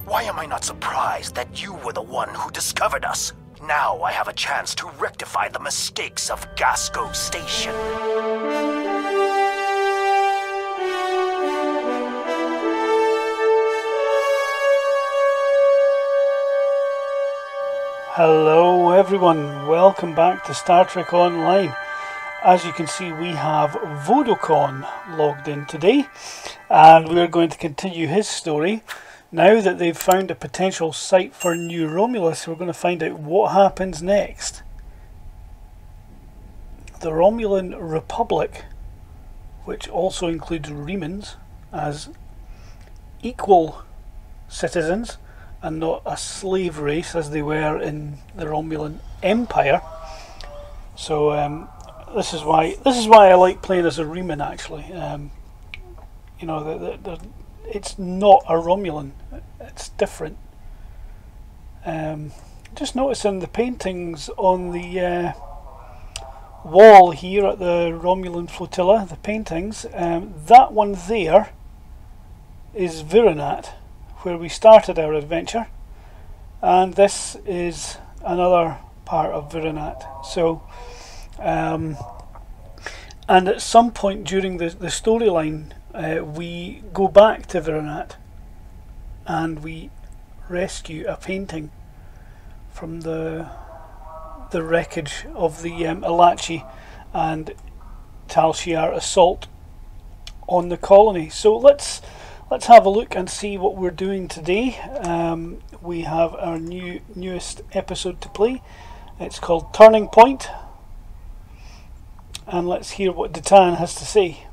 Why am I not surprised that you were the one who discovered us? Now I have a chance to rectify the mistakes of Gasco Station. Hello everyone, welcome back to Star Trek Online. As you can see, we have Vodocon logged in today, and we're going to continue his story. Now that they've found a potential site for New Romulus, we're going to find out what happens next. The Romulan Republic, which also includes Remans as equal citizens and not a slave race as they were in the Romulan Empire. So this is why I like playing as a Reman, actually. You know, it's not a Romulan, it's different. Just noticing the paintings on the wall here at the Romulan flotilla, the paintings, that one there is Virinat, where we started our adventure, and this is another part of Virinat. So and at some point during the storyline, we go back to Virinat and we rescue a painting from the wreckage of the Ilachi and Tal Shiar assault on the colony. So let's have a look and see what we're doing today. We have our newest episode to play. It's called Turning Point, and let's hear what Detan has to say.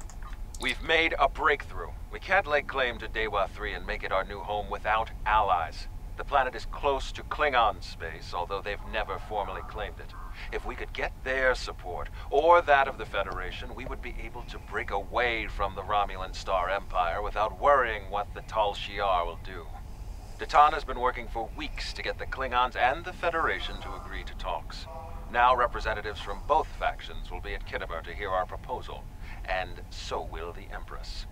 We've made a breakthrough. We can't lay claim to Dewa III and make it our new home without allies. The planet is close to Klingon space, although they've never formally claimed it. If we could get their support, or that of the Federation, we would be able to break away from the Romulan Star Empire without worrying what the Tal Shiar will do. Detan has been working for weeks to get the Klingons and the Federation to agree to talks. Now representatives from both factions will be at Khitomer to hear our proposal, and so will the Empress.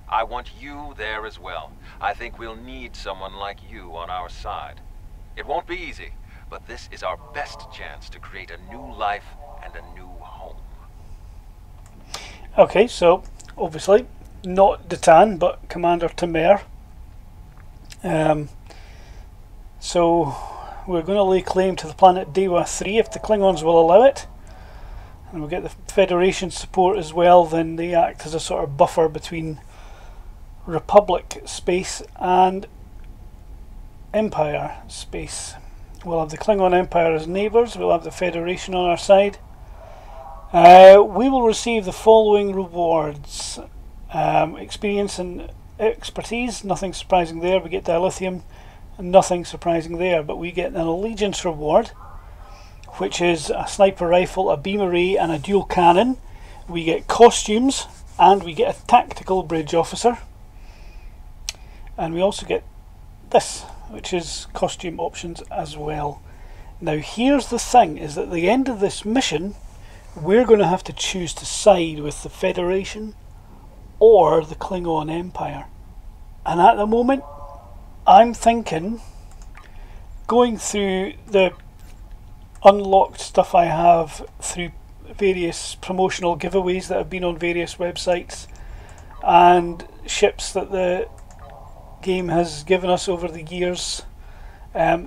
I want you there as well. I think we'll need someone like you on our side. It won't be easy, but this is our best chance to create a new life and a new home. Okay, so obviously not Detan, but Commander Khitomer. So we're going to lay claim to the planet Dewa III if the Klingons will allow it, and we'll get the Federation support as well. Then they act as a sort of buffer between Republic space and Empire space. We'll have the Klingon Empire as neighbours, we'll have the Federation on our side. We will receive the following rewards: experience and expertise, nothing surprising there. We get dilithium, nothing surprising there, but we get an allegiance reward, which is a sniper rifle, a beam array and a dual cannon. We get costumes, and we get a tactical bridge officer, and we also get this, which is costume options as well. Now here's the thing, is that at the end of this mission we're going to have to choose to side with the Federation or the Klingon Empire, and at the moment I'm thinking, going through the unlocked stuff I have through various promotional giveaways that have been on various websites and ships that the game has given us over the years, I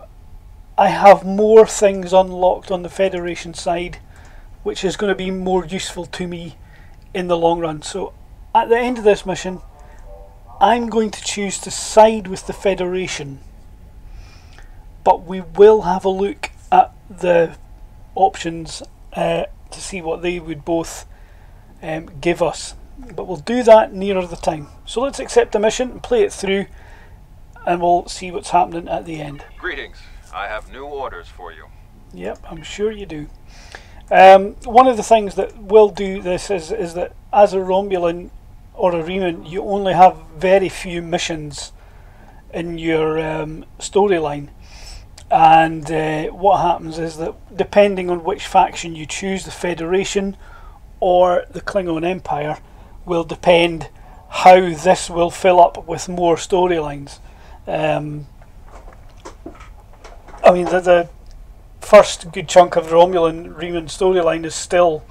have more things unlocked on the Federation side, which is going to be more useful to me in the long run. So at the end of this mission I'm going to choose to side with the Federation, but we will have a look at the options to see what they would both give us, but we'll do that nearer the time. So let's accept the mission and play it through, and we'll see what's happening at the end. Greetings. I have new orders for you. Yep, I'm sure you do. One of the things that will do this is that as a Romulan or a Reman, you only have very few missions in your storyline, and what happens is that depending on which faction you choose, the Federation or the Klingon Empire, will depend how this will fill up with more storylines. I mean, the first good chunk of the Romulan-Reman storyline is still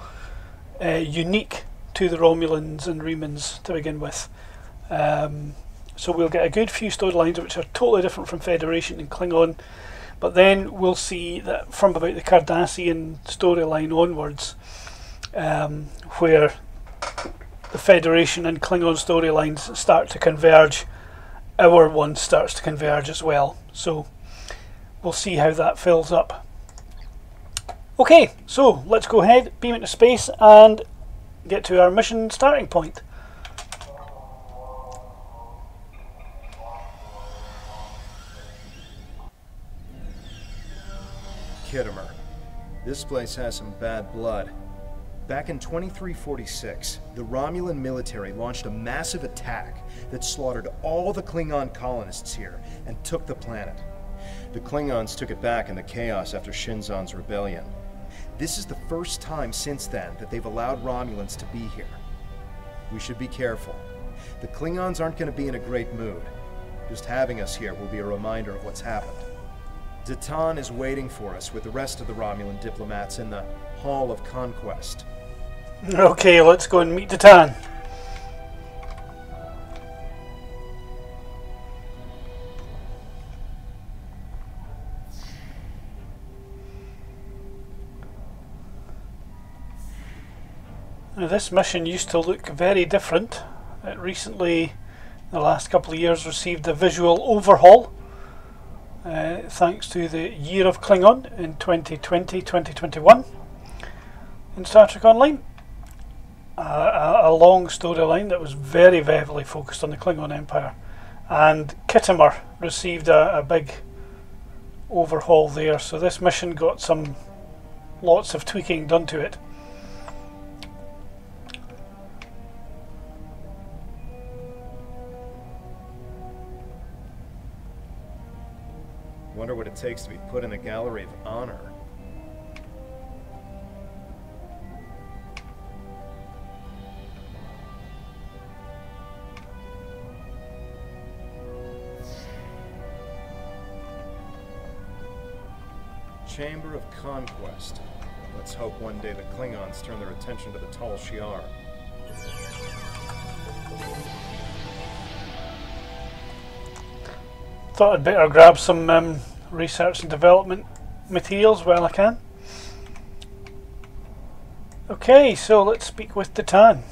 unique to the Romulans and Remans to begin with. So we'll get a good few storylines which are totally different from Federation and Klingon, but then we'll see that from about the Cardassian storyline onwards, where the Federation and Klingon storylines start to converge, our one starts to converge as well. So we'll see how that fills up. Okay, so let's go ahead, beam into space and get to our mission starting point. Khitomer. This place has some bad blood. Back in 2346, the Romulan military launched a massive attack that slaughtered all the Klingon colonists here and took the planet. The Klingons took it back in the chaos after Shinzon's rebellion. This is the first time since then that they've allowed Romulans to be here. We should be careful. The Klingons aren't going to be in a great mood. Just having us here will be a reminder of what's happened. Detan is waiting for us with the rest of the Romulan diplomats in the Hall of Conquest. Okay, let's go and meet Detan. Now, this mission used to look very different. It recently, in the last couple of years, received a visual overhaul. Thanks to the Year of Klingon in 2020-2021 in Star Trek Online. A long storyline that was very heavily focused on the Klingon Empire, and Khitomer received a big overhaul there, so this mission got lots of tweaking done to it. Wonder what it takes to be put in the Gallery of Honor. Chamber of Conquest. Let's hope one day the Klingons turn their attention to the Tal Shiar. Thought I'd better grab some research and development materials while I can. Okay, so let's speak with Detan.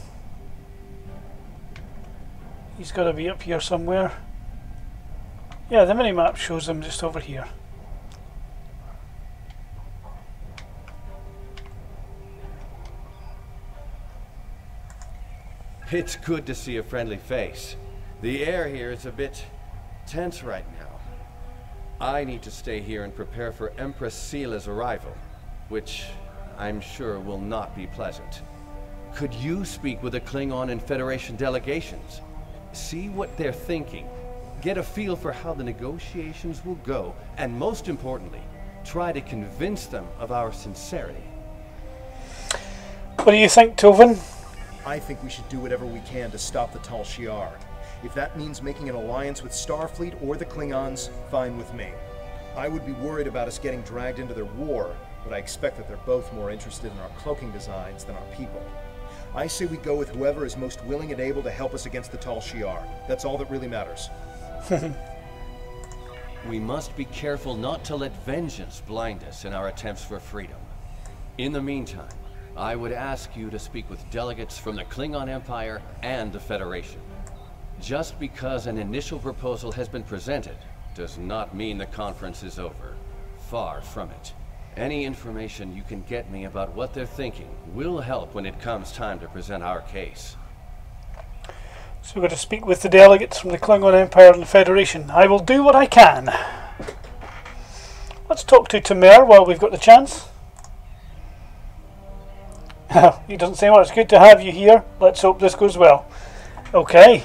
He's got to be up here somewhere. Yeah, the minimap shows him just over here. It's good to see a friendly face. The air here is a bit tense right now. I need to stay here and prepare for Empress Seela's arrival, which I'm sure will not be pleasant. Could you speak with the Klingon and Federation delegations? See what they're thinking. Get a feel for how the negotiations will go, and most importantly, try to convince them of our sincerity. What do you think, Tovin? I think we should do whatever we can to stop the Tal Shiar. If that means making an alliance with Starfleet or the Klingons, fine with me. I would be worried about us getting dragged into their war, but I expect that they're both more interested in our cloaking designs than our people. I say we go with whoever is most willing and able to help us against the Tal Shiar. That's all that really matters. We must be careful not to let vengeance blind us in our attempts for freedom. In the meantime, I would ask you to speak with delegates from the Klingon Empire and the Federation. Just because an initial proposal has been presented does not mean the conference is over. Far from it. Any information you can get me about what they're thinking will help when it comes time to present our case. So we're going to speak with the delegates from the Klingon Empire and the Federation. I will do what I can. Let's talk to Khitomer while we've got the chance. He doesn't say, well, it's good to have you here. Let's hope this goes well. Okay.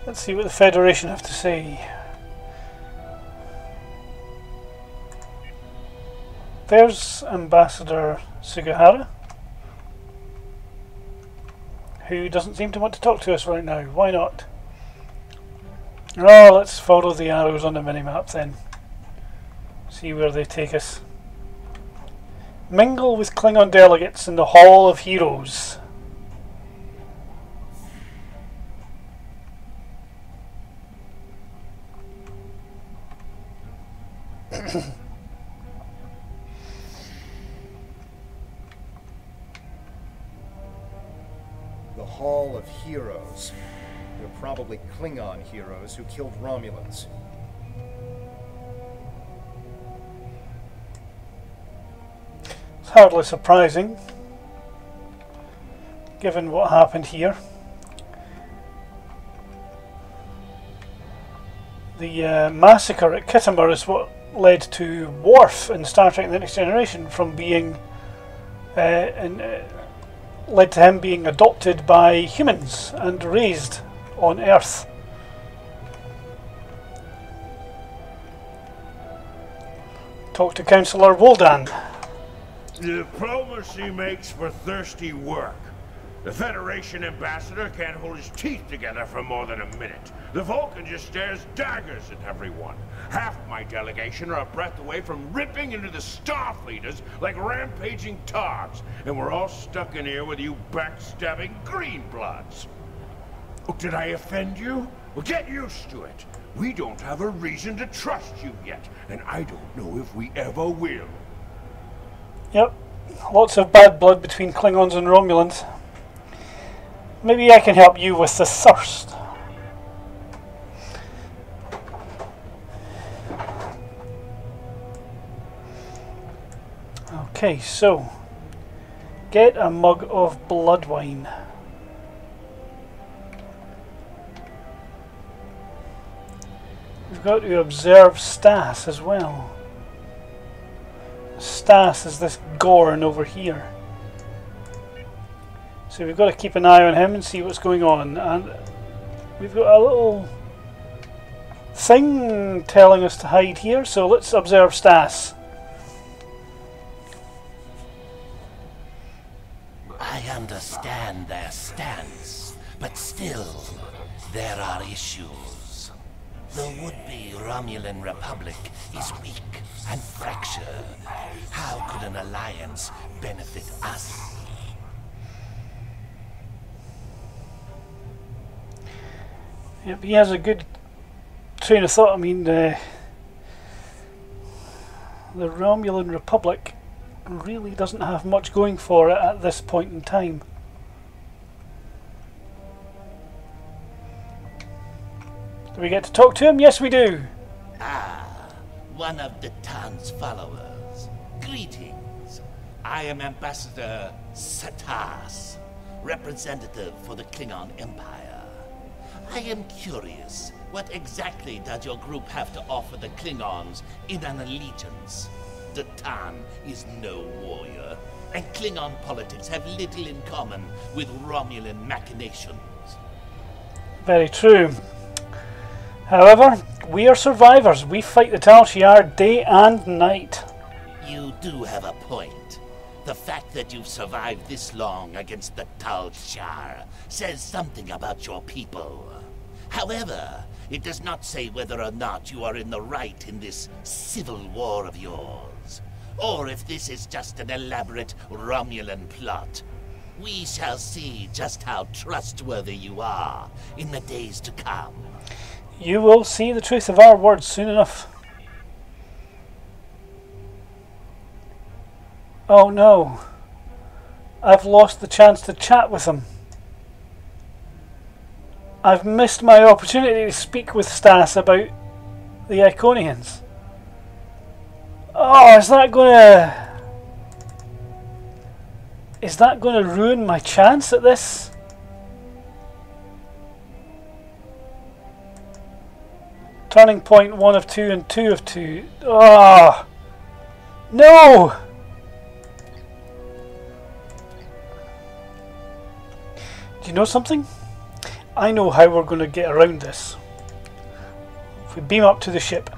Let's see what the Federation have to say. There's Ambassador Sugihara, who doesn't seem to want to talk to us right now. Why not? Oh, let's follow the arrows on the minimap then. See where they take us. Mingle with Klingon delegates in the Hall of Heroes. The Hall of Heroes. They're probably Klingon heroes who killed Romulans. It's hardly surprising, given what happened here. The massacre at Khitomer is what led to Worf in Star Trek The Next Generation from being led to him being adopted by humans and raised on Earth. Talk to Councillor Woldan. Diplomacy makes for thirsty work. The Federation ambassador can't hold his teeth together for more than a minute. The Vulcan just stares daggers at everyone. Half my delegation are a breath away from ripping into the Starfleeters like rampaging togs, and we're all stuck in here with you backstabbing greenbloods. Oh, did I offend you? Well, get used to it. We don't have a reason to trust you yet, and I don't know if we ever will. Yep, lots of bad blood between Klingons and Romulans. Maybe I can help you with the thirst. Okay, so get a mug of blood wine. We've got to observe Stas as well. Stas is this Gorn over here. So we've got to keep an eye on him and see what's going on. And we've got a little thing telling us to hide here, so let's observe Stas. I understand their stance, but still, there are issues. The would-be Romulan Republic is weak and fractured. How could an alliance benefit us? Yep, he has a good train of thought. I mean, the Romulan Republic really doesn't have much going for it at this point in time. Do we get to talk to him? Yes, we do. Ah, one of the town's followers. Greetings. I am Ambassador Satas, representative for the Klingon Empire. I am curious, what exactly does your group have to offer the Klingons in an allegiance? The Tan is no warrior, and Klingon politics have little in common with Romulan machinations. Very true. However, we are survivors. We fight the Tal Shiar day and night. You do have a point. The fact that you've survived this long against the Tal Shiar says something about your people. However, it does not say whether or not you are in the right in this civil war of yours, or if this is just an elaborate Romulan plot. We shall see just how trustworthy you are in the days to come. You will see the truth of our words soon enough. Oh no. I've lost the chance to chat with him. I've missed my opportunity to speak with Stas about the Iconians. Oh, is that gonna ruin my chance at this? Turning point 1 of 2 and 2 of 2. Oh no! Do you know something? I know how we're going to get around this. If we beam up to the ship.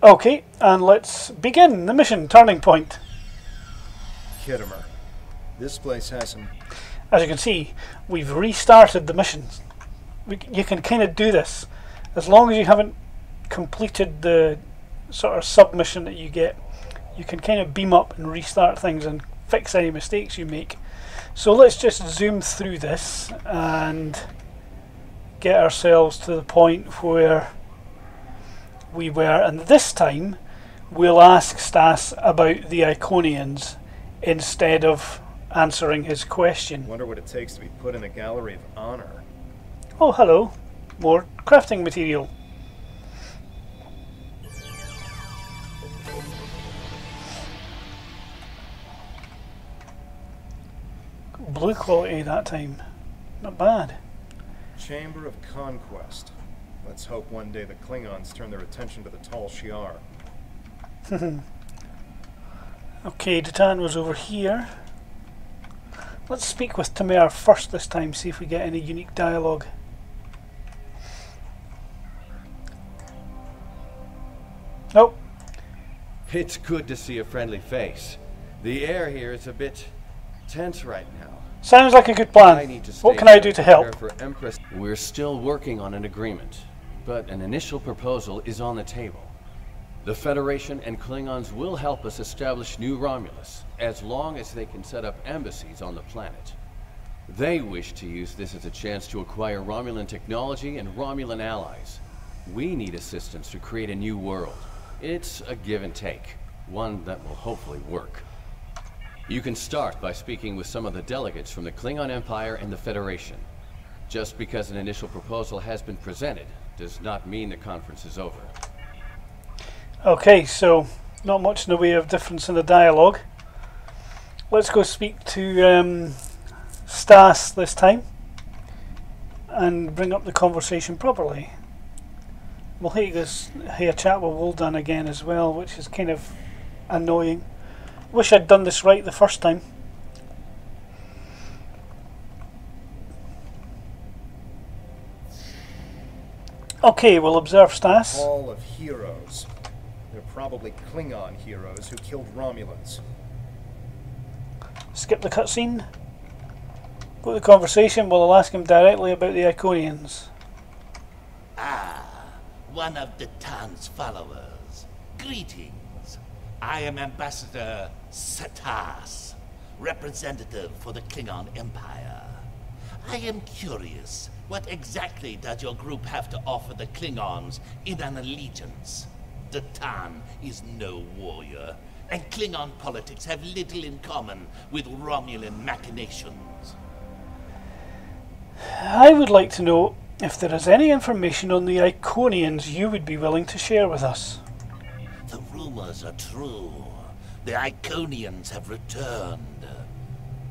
Okay, and let's begin the mission. Turning point. Khitomer, this place has some... As you can see, we've restarted the missions. You can kind of do this as long as you haven't completed the sort of submission that you get. You can kind of beam up and restart things and fix any mistakes you make. So let's just zoom through this and get ourselves to the point where we were, and this time we'll ask Stas about the Iconians instead of answering his question. Wonder what it takes to be put in a gallery of honor. Oh, hello. More crafting material. Blue quality that time. Not bad. Chamber of Conquest. Let's hope one day the Klingons turn their attention to the Tal Shiar. Okay, Datan was over here. Let's speak with Khitomer first this time, see if we get any unique dialogue. Nope. It's good to see a friendly face. The air here is a bit tense right now. Sounds like a good plan. What can I do to help? For Empress. We're still working on an agreement, but an initial proposal is on the table. The Federation and Klingons will help us establish New Romulus, as long as they can set up embassies on the planet. They wish to use this as a chance to acquire Romulan technology and Romulan allies. We need assistance to create a new world. It's a give and take, one that will hopefully work. You can start by speaking with some of the delegates from the Klingon Empire and the Federation. Just because an initial proposal has been presented does not mean the conference is over. Okay, so not much in the way of difference in the dialogue. Let's go speak to Stas this time and bring up the conversation properly. We'll have a chat with Woldan again as well, which is kind of annoying. Wish I'd done this right the first time. Okay, we'll observe Stas. Hall of Heroes. They're probably Klingon heroes who killed Romulans. Skip the cutscene. Go to the conversation. We'll ask him directly about the Iconians. Ah, one of Detan's followers. Greetings. I am Ambassador Stas, representative for the Klingon Empire. I am curious, what exactly does your group have to offer the Klingons in an allegiance? Detan is no warrior, and Klingon politics have little in common with Romulan machinations. I would like to know if there is any information on the Iconians you would be willing to share with us. The rumors are true. The Iconians have returned.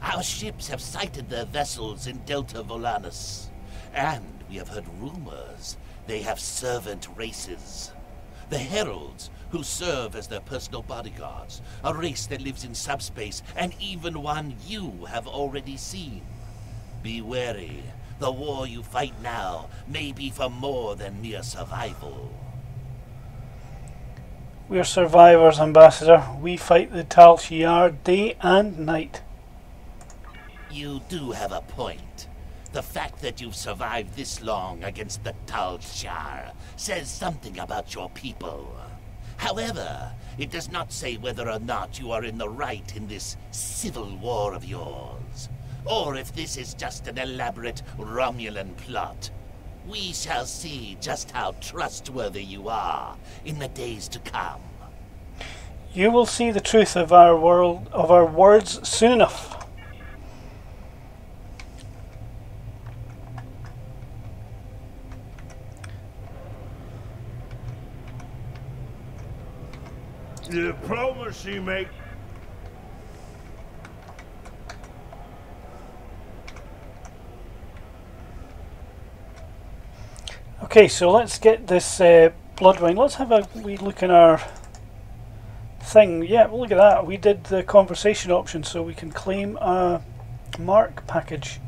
Our ships have sighted their vessels in Delta Volanus, and we have heard rumors they have servant races. The Heralds, who serve as their personal bodyguards, a race that lives in subspace, and even one you have already seen. Be wary. The war you fight now may be for more than mere survival. We are survivors, Ambassador. We fight the Tal Shiar day and night. You do have a point. The fact that you've survived this long against the Tal Shiar says something about your people. However, it does not say whether or not you are in the right in this civil war of yours, or if this is just an elaborate Romulan plot. We shall see just how trustworthy you are in the days to come. You will see the truth of our words soon enough. Diplomacy make... Okay, so let's get this blood wine. Let's have a wee look in our thing. Yeah, look at that. We did the conversation option, so we can claim a mark package,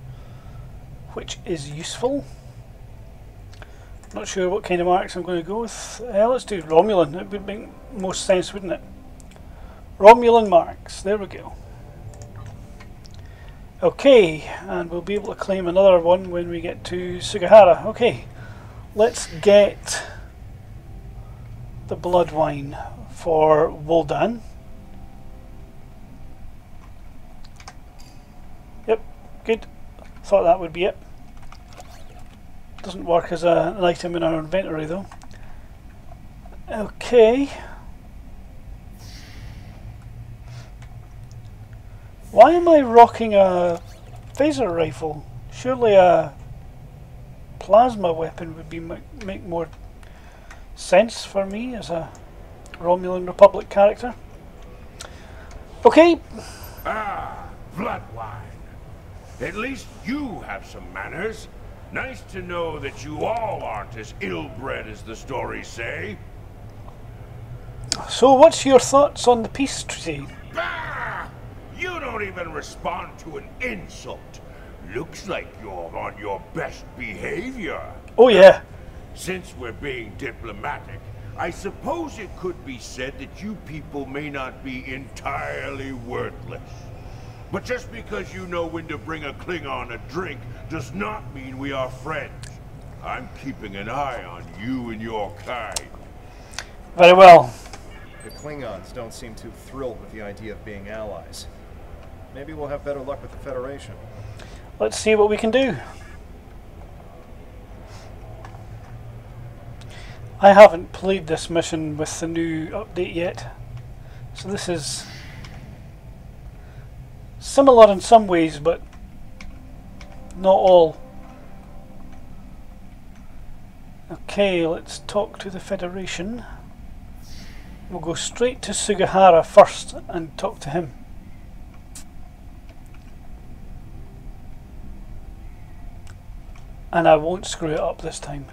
which is useful. Not sure what kind of marks I'm going to go with. Let's do Romulan. It would make most sense, wouldn't it? Romulan marks. There we go. Okay, and we'll be able to claim another one when we get to Sugihara. Okay, let's get the blood wine for Woldan. Yep, good. Thought that would be it. Doesn't work as an item in our inventory though. Okay. Why am I rocking a phaser rifle? Surely a plasma weapon would be make more sense for me as a Romulan Republic character. Okay. Ah, blood wine. At least you have some manners. Nice to know that you all aren't as ill-bred as the stories say. So what's your thoughts on the peace treaty? Bah! You don't even respond to an insult. Looks like you're on your best behavior. Oh yeah. Since we're being diplomatic, I suppose it could be said that you people may not be entirely worthless. But just because you know when to bring a Klingon a drink does not mean we are friends. I'm keeping an eye on you and your kind. Very well. The Klingons don't seem too thrilled with the idea of being allies. Maybe we'll have better luck with the Federation. Let's see what we can do. I haven't played this mission with the new update yet, so this is similar in some ways, but not all. Okay, let's talk to the Federation. We'll go straight to Sugihara first and talk to him. And I won't screw it up this time.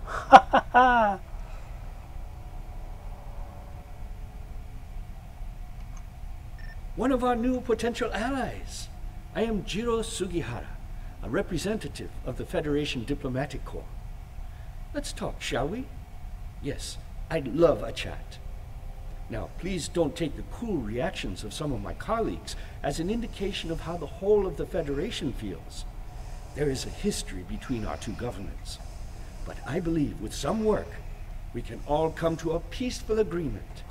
Ha ha ha! One of our new potential allies. I am Jiro Sugihara, a representative of the Federation Diplomatic Corps. Let's talk, shall we? Yes, I'd love a chat. Now, please don't take the cool reactions of some of my colleagues as an indication of how the whole of the Federation feels. There is a history between our two governments. But I believe with some work, we can all come to a peaceful agreement.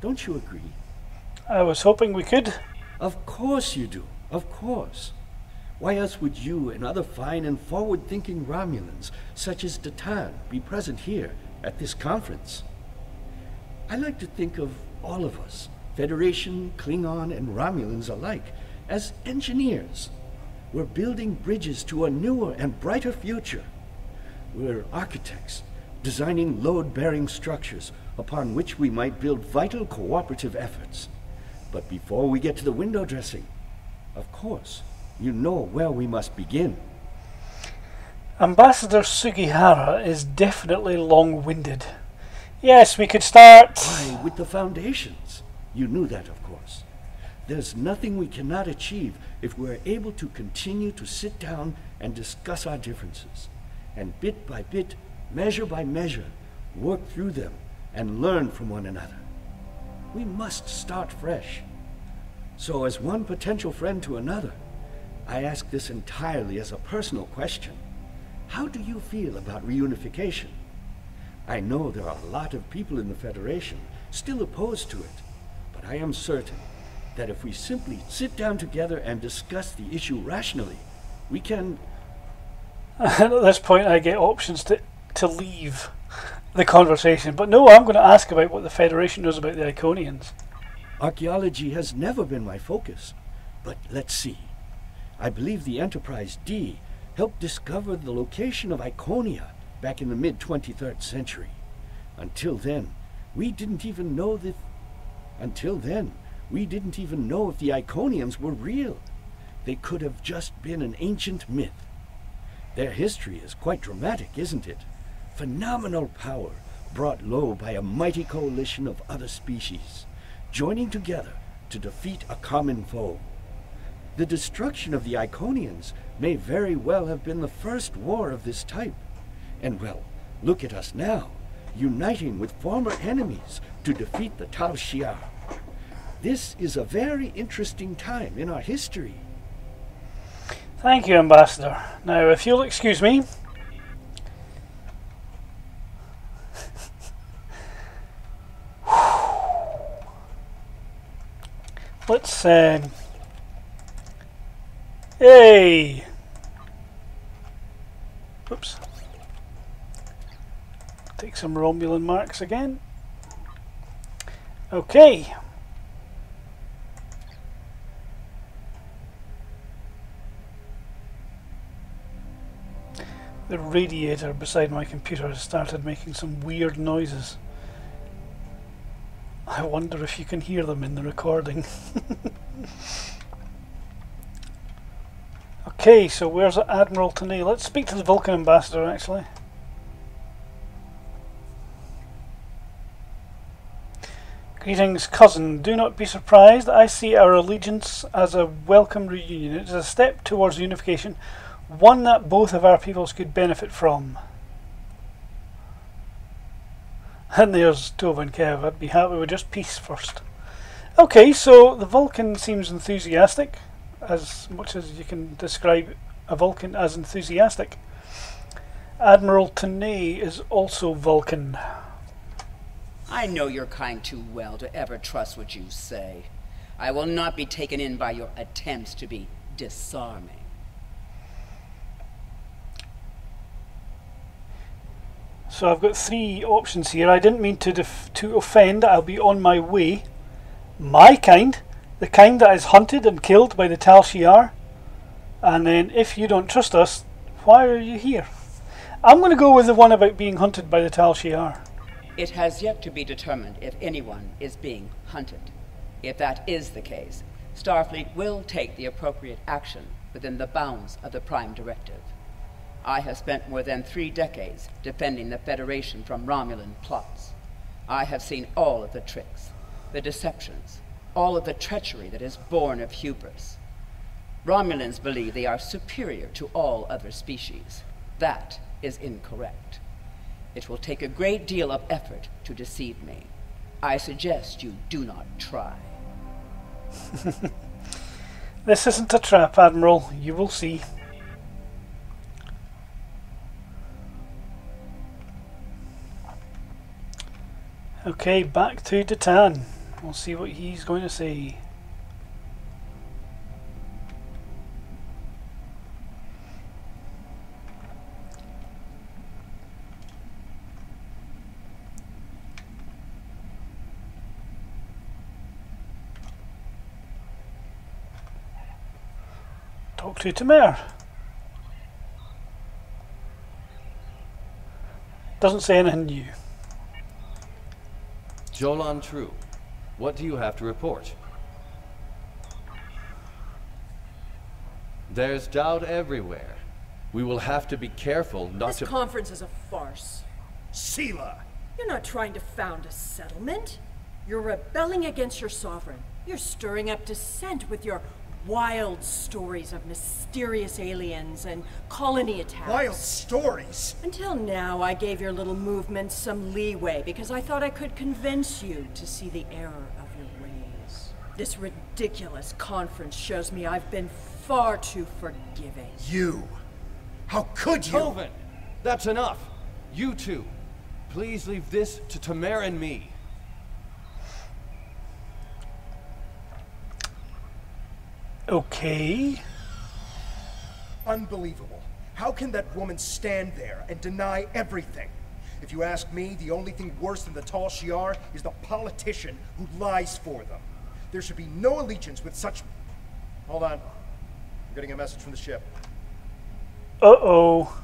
Don't you agree? I was hoping we could. Of course you do. Of course. Why else would you and other fine and forward-thinking Romulans, such as Datan, be present here at this conference? I like to think of all of us, Federation, Klingon, and Romulans alike, as engineers. We're building bridges to a newer and brighter future. We're architects, designing load-bearing structures upon which we might build vital cooperative efforts. But before we get to the window dressing, of course, you know where we must begin. Ambassador Sugihara is definitely long-winded. Yes, we could start... Why, with the foundations. You knew that, of course. There's nothing we cannot achieve if we're able to continue to sit down and discuss our differences, and bit by bit, measure by measure, work through them and learn from one another. We must start fresh. So as one potential friend to another, I ask this entirely as a personal question. How do you feel about reunification? I know there are a lot of people in the Federation still opposed to it, but I am certain that if we simply sit down together and discuss the issue rationally, we can... At this point I get options to leave the conversation, but no, I'm going to ask about what the Federation knows about the Iconians. Archaeology has never been my focus, but let's see. I believe the Enterprise D helped discover the location of Iconia back in the mid-23rd century. Until then, we didn't even know if the Iconians were real. They could have just been an ancient myth. Their history is quite dramatic, isn't it? Phenomenal power brought low by a mighty coalition of other species. joining together to defeat a common foe. The destruction of the Iconians may very well have been the first war of this type. And well, look at us now, uniting with former enemies to defeat the Tal Shiar. This is a very interesting time in our history. Thank you, Ambassador. Now, if you'll excuse me. Let's, hey! Oops. Take some Romulan marks again. Okay. The radiator beside my computer has started making some weird noises. I wonder if you can hear them in the recording. Okay, so where's Admiral Tanay? Let's speak to the Vulcan ambassador, actually. Greetings, cousin. Do not be surprised. I see our allegiance as a welcome reunion. It is a step towards unification, one that both of our peoples could benefit from. And there's Tova and Kev. I'd be happy with just peace first. Okay, so the Vulcan seems enthusiastic, as much as you can describe a Vulcan as enthusiastic. Admiral Tanay is also Vulcan. I know your kind too well to ever trust what you say. I will not be taken in by your attempts to be disarming. So I've got three options here. I didn't mean to offend. I'll be on my way. My kind, the kind that is hunted and killed by the Tal Shiar. And then, if you don't trust us, why are you here? I'm going to go with the one about being hunted by the Tal Shiar. It has yet to be determined if anyone is being hunted. If that is the case, Starfleet will take the appropriate action within the bounds of the Prime Directive. I have spent more than 3 decades defending the Federation from Romulan plots. I have seen all of the tricks, the deceptions, all of the treachery that is born of hubris. Romulans believe they are superior to all other species. That is incorrect. It will take a great deal of effort to deceive me. I suggest you do not try. This isn't a trap, Admiral. You will see. Okay, back to Datan. We'll see what he's going to say. Talk to Khitomer. Doesn't say anything new. Jolan True, what do you have to report? There's doubt everywhere. We will have to be careful not to— This conference is a farce. Sela! You're not trying to found a settlement. You're rebelling against your sovereign. You're stirring up dissent with your wild stories of mysterious aliens and colony attacks. Wild stories? Until now, I gave your little movement some leeway because I thought I could convince you to see the error of your ways. This ridiculous conference shows me I've been far too forgiving. You? How could you? Tovan! That's enough! You two, please leave this to Khitomer and me. Okay. Unbelievable. How can that woman stand there and deny everything? If you ask me, the only thing worse than the Tal Shiar is the politician who lies for them. There should be no allegiance with such... Hold on. I'm getting a message from the ship. Uh-oh.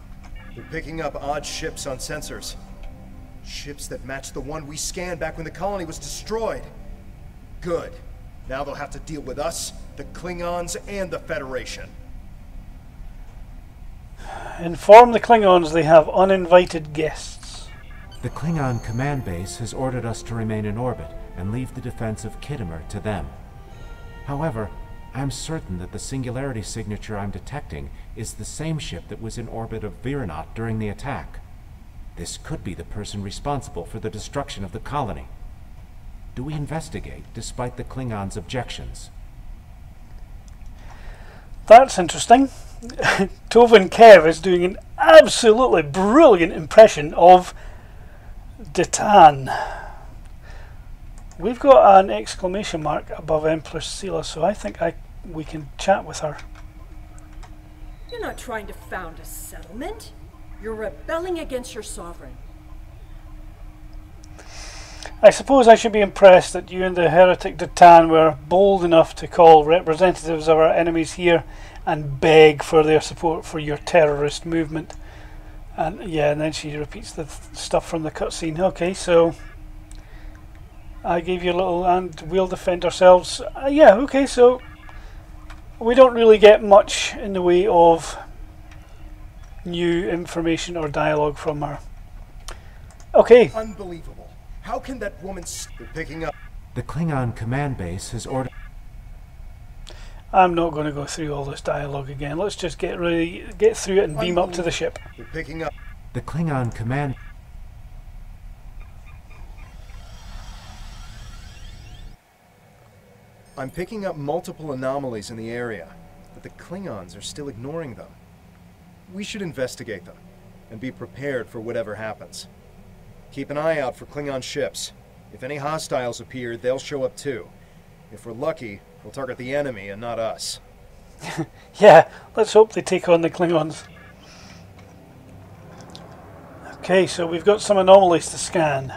They're picking up odd ships on sensors. Ships that match the one we scanned back when the colony was destroyed. Good. Now they'll have to deal with us, the Klingons, and the Federation. Inform the Klingons they have uninvited guests. The Klingon command base has ordered us to remain in orbit and leave the defense of Khitomer to them. However, I'm certain that the singularity signature I'm detecting is the same ship that was in orbit of Viranot during the attack. This could be the person responsible for the destruction of the colony. Do we investigate, despite the Klingons' objections? That's interesting. Tovin Kev is doing an absolutely brilliant impression of Detan. We've got an exclamation mark above Empress Sela, so I think we can chat with her. You're not trying to found a settlement. You're rebelling against your sovereign. I suppose I should be impressed that you and the heretic Detan were bold enough to call representatives of our enemies here and beg for their support for your terrorist movement. And yeah, and then she repeats the stuff from the cutscene. Okay, so I gave you a little, and we'll defend ourselves. Yeah, okay, so we don't really get much in the way of new information or dialogue from her. Okay. Unbelievable. How can that woman picking up? The Klingon command base has ordered... I'm not going to go through all this dialogue again. Let's just get through it and beam up to the ship. They're picking up. The Klingon command... I'm picking up multiple anomalies in the area, but the Klingons are still ignoring them. We should investigate them, and be prepared for whatever happens. Keep an eye out for Klingon ships. If any hostiles appear, they'll show up too. If we're lucky, we'll target the enemy and not us. Yeah, let's hope they take on the Klingons. Okay, so we've got some anomalies to scan.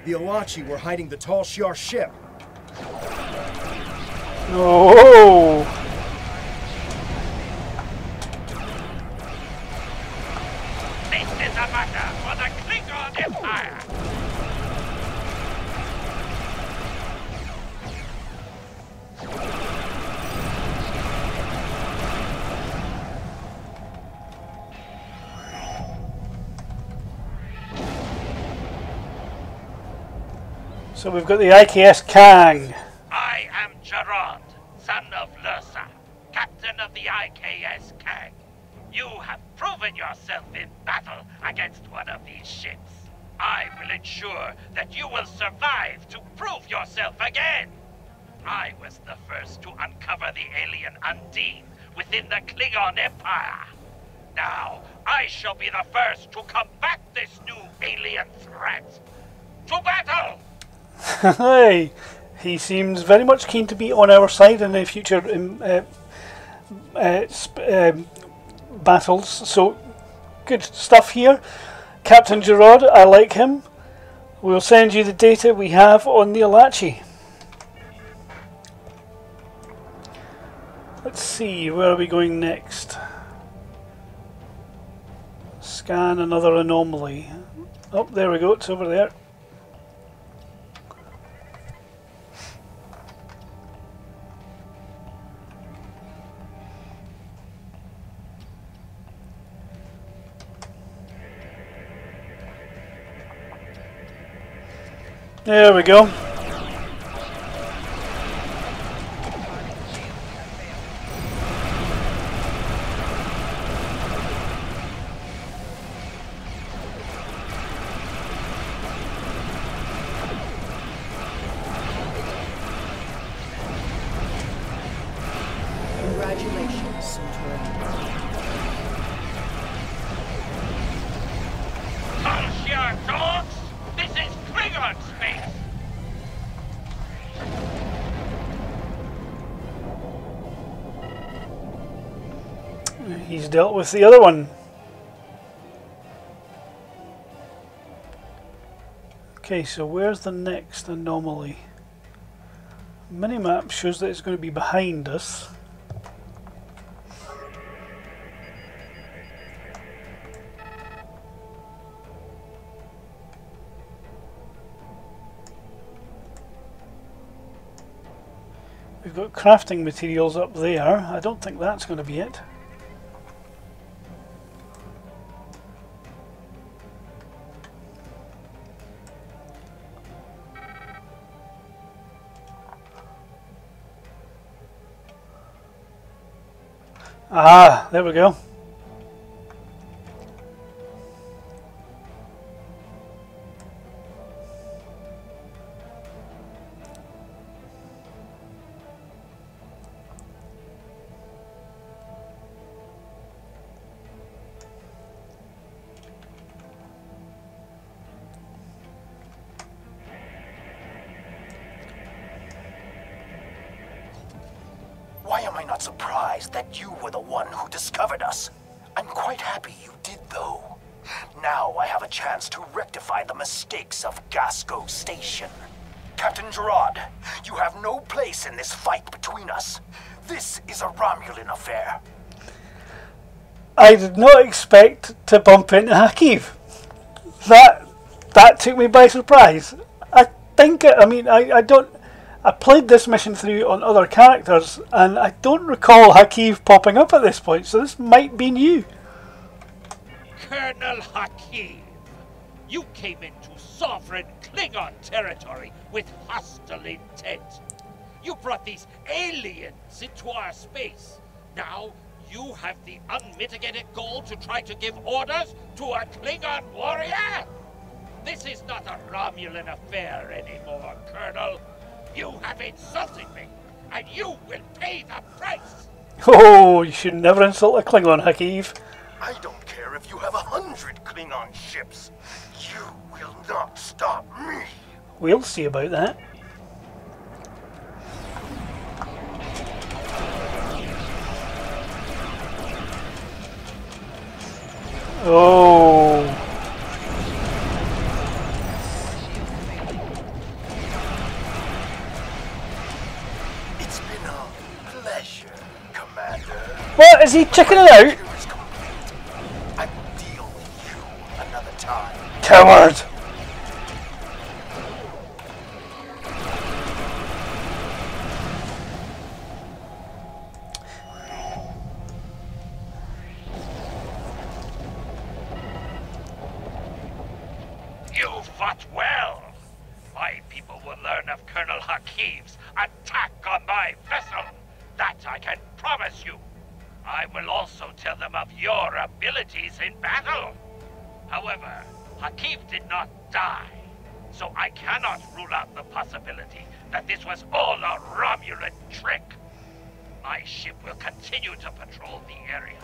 The Alachi were hiding the Tal Shiar ship. Oh! This is a matter for the Klingon Empire! So we've got the IKS Kang. I am Gerard, son of Lursa, captain of the IKS Kang. You have proven yourself in battle against one of these ships. I will ensure that you will survive to prove yourself again. I was the first to uncover the alien Undine within the Klingon Empire. Now, I shall be the first to combat this new alien threat. To battle! Hey, he seems very much keen to be on our side in the future battles. So, good stuff here. Captain Gerard, I like him. We'll send you the data we have on the Alachi. Let's see, where are we going next? Scan another anomaly. Oh, there we go, it's over there. There we go. Congratulations, Centurion. Tal dogs! This is Klingon space! He's dealt with the other one. Okay, so where's the next anomaly? Minimap shows that it's going to be behind us. We've got crafting materials up there. I don't think that's going to be it. Ah, there we go. Why am I not surprised that you were the one who discovered us? I'm quite happy you did, though. Now I have a chance to rectify the mistakes of Gasco Station. Captain Gerard, you have no place in this fight between us. This is a Romulan affair. I did not expect to bump into Hakiv. That took me by surprise. I played this mission through on other characters, and I don't recall Hakiv popping up at this point, so this might be new. Colonel Hakiv, you came into sovereign Klingon territory with hostile intent. You brought these aliens into our space. Now you have the unmitigated goal to try to give orders to a Klingon warrior? This is not a Romulan affair anymore, Colonel. You have insulted me, and you will pay the price. Oh, you should never insult a Klingon, Hakiv. I don't care if you have 100 Klingon ships. You will not stop me. We'll see about that. Oh. It's been a pleasure, Commander. What? Is he checking it out? I will deal with you another time. Coward! You fought well. My people will learn of Colonel Hakiv's attack on my vessel. That I can promise you. I will also tell them of your abilities in battle. However, Hakiv did not die, so I cannot rule out the possibility that this was all a Romulan trick. My ship will continue to patrol the area.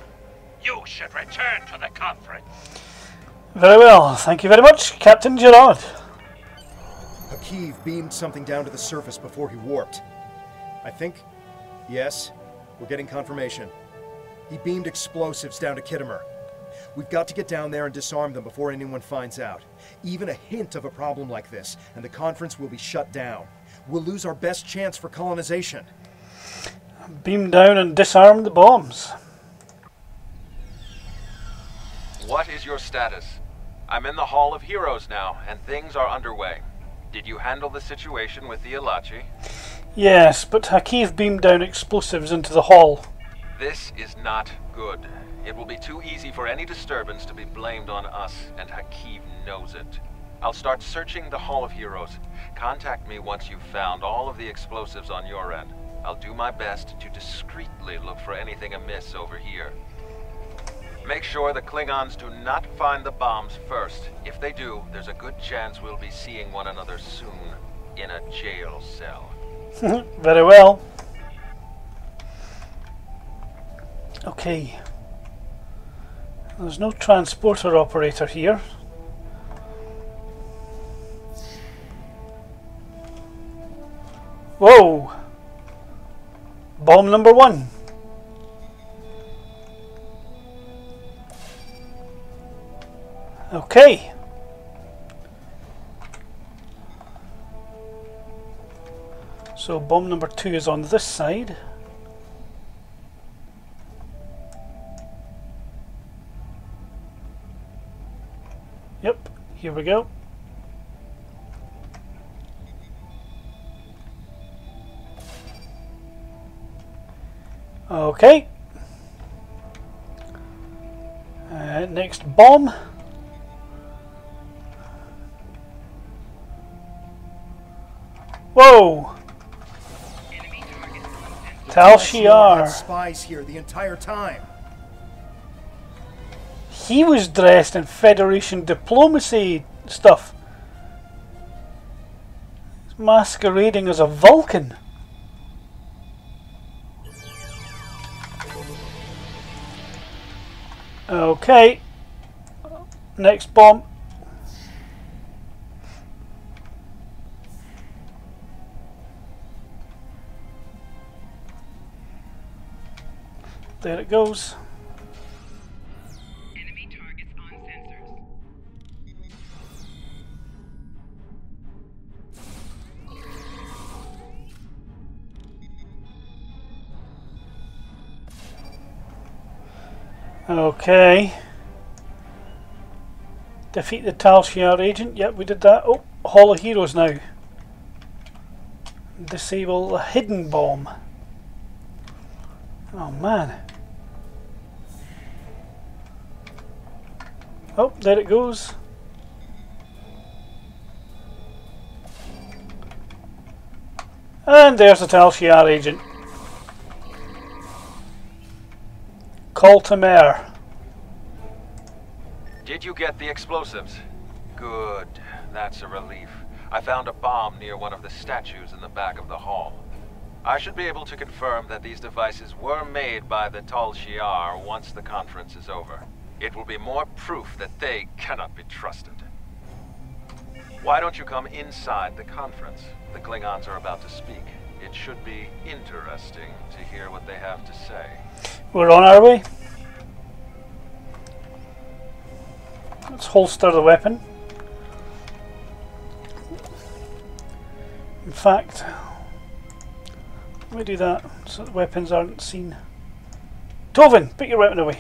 You should return to the conference. Very well, thank you very much, Captain Gerard. Hakiv beamed something down to the surface before he warped. I think, yes, we're getting confirmation. He beamed explosives down to Khitomer. We've got to get down there and disarm them before anyone finds out. Even a hint of a problem like this, and the conference will be shut down. We'll lose our best chance for colonization. Beam down and disarm the bombs. What is your status? I'm in the Hall of Heroes now, and things are underway. Did you handle the situation with the Ilachi? Yes, but Hakiv beamed down explosives into the hall. This is not good. It will be too easy for any disturbance to be blamed on us, and Hakiv knows it. I'll start searching the Hall of Heroes. Contact me once you've found all of the explosives on your end. I'll do my best to discreetly look for anything amiss over here. Make sure the Klingons do not find the bombs first. If they do, there's a good chance we'll be seeing one another soon in a jail cell. Very well. Okay. There's no transporter operator here. Whoa! Bomb number 1. Okay. So bomb number 2 is on this side. Yep, here we go. Okay. Next bomb. Whoa! Tal Shiar. Spies here the entire time. He was dressed in Federation diplomacy stuff. He's masquerading as a Vulcan. Okay. Next bomb. There it goes. Enemy targets on sensors. Okay. Defeat the Tal Shiar agent. Yep, we did that. Oh, Hall of Heroes now. Disable the hidden bomb. Oh man. Oh, there it goes. And there's the Tal Shiar agent. Khitomer. Did you get the explosives? Good. That's a relief. I found a bomb near one of the statues in the back of the hall. I should be able to confirm that these devices were made by the Tal Shiar once the conference is over. It will be more proof that they cannot be trusted. Why don't you come inside the conference? The Klingons are about to speak. It should be interesting to hear what they have to say. We're on our way. Let's holster the weapon. In fact, let me do that so the weapons aren't seen. Tovin, put your weapon away.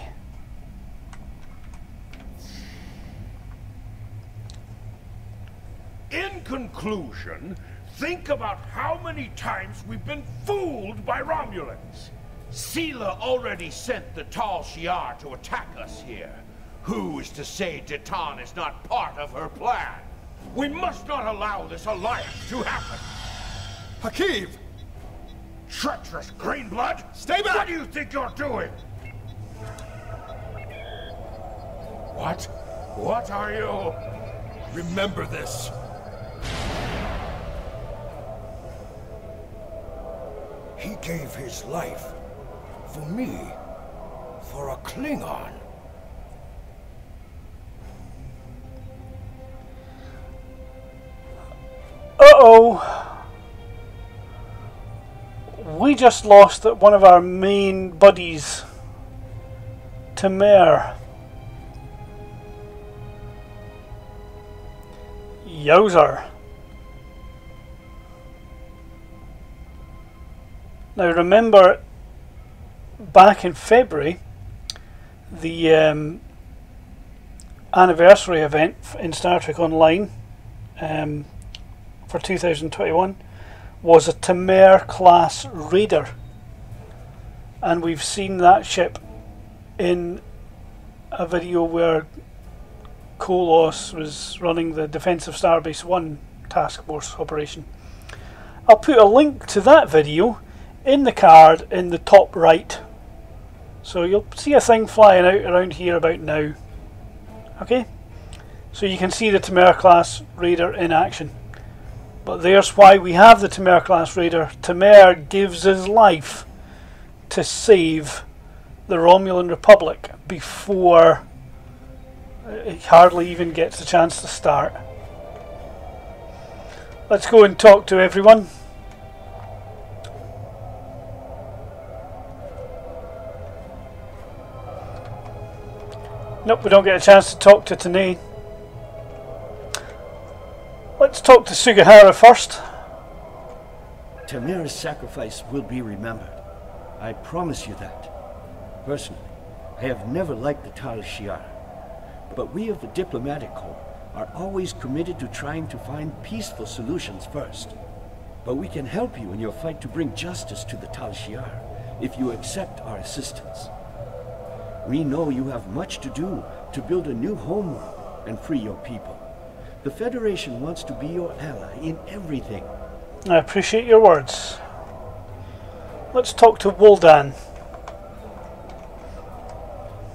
In conclusion, think about how many times we've been fooled by Romulans. Sela already sent the Tal Shiar to attack us here. Who is to say Detan is not part of her plan? We must not allow this alliance to happen. Hakeem! Treacherous Greenblood! Stay back! What do you think you're doing? What? What are you? Remember this. He gave his life for me, for a Klingon. Uh-oh. We just lost one of our main buddies, Khitomer. Yowzer. Now remember, back in February, the anniversary event in Star Trek Online for 2021 was a Khitomer class raider, and we've seen that ship in a video where Kolos was running the Defensive Starbase 1 task force operation. I'll put a link to that video in the card in the top right, so you'll see a thing flying out around here about now. Okay, so you can see the Khitomer class raider in action. But there's why we have the Khitomer class raider. Khitomer gives his life to save the Romulan Republic before he hardly even gets a chance to start. Let's go and talk to everyone. Nope, we don't get a chance to talk to Tanae. Let's talk to Sugihara first. Khitomer's sacrifice will be remembered. I promise you that. Personally, I have never liked the Tal Shiar, but we of the Diplomatic Corps are always committed to trying to find peaceful solutions first. But we can help you in your fight to bring justice to the Tal Shiar, if you accept our assistance. We know you have much to do to build a new homeworld and free your people. The Federation wants to be your ally in everything. I appreciate your words. Let's talk to Woldan.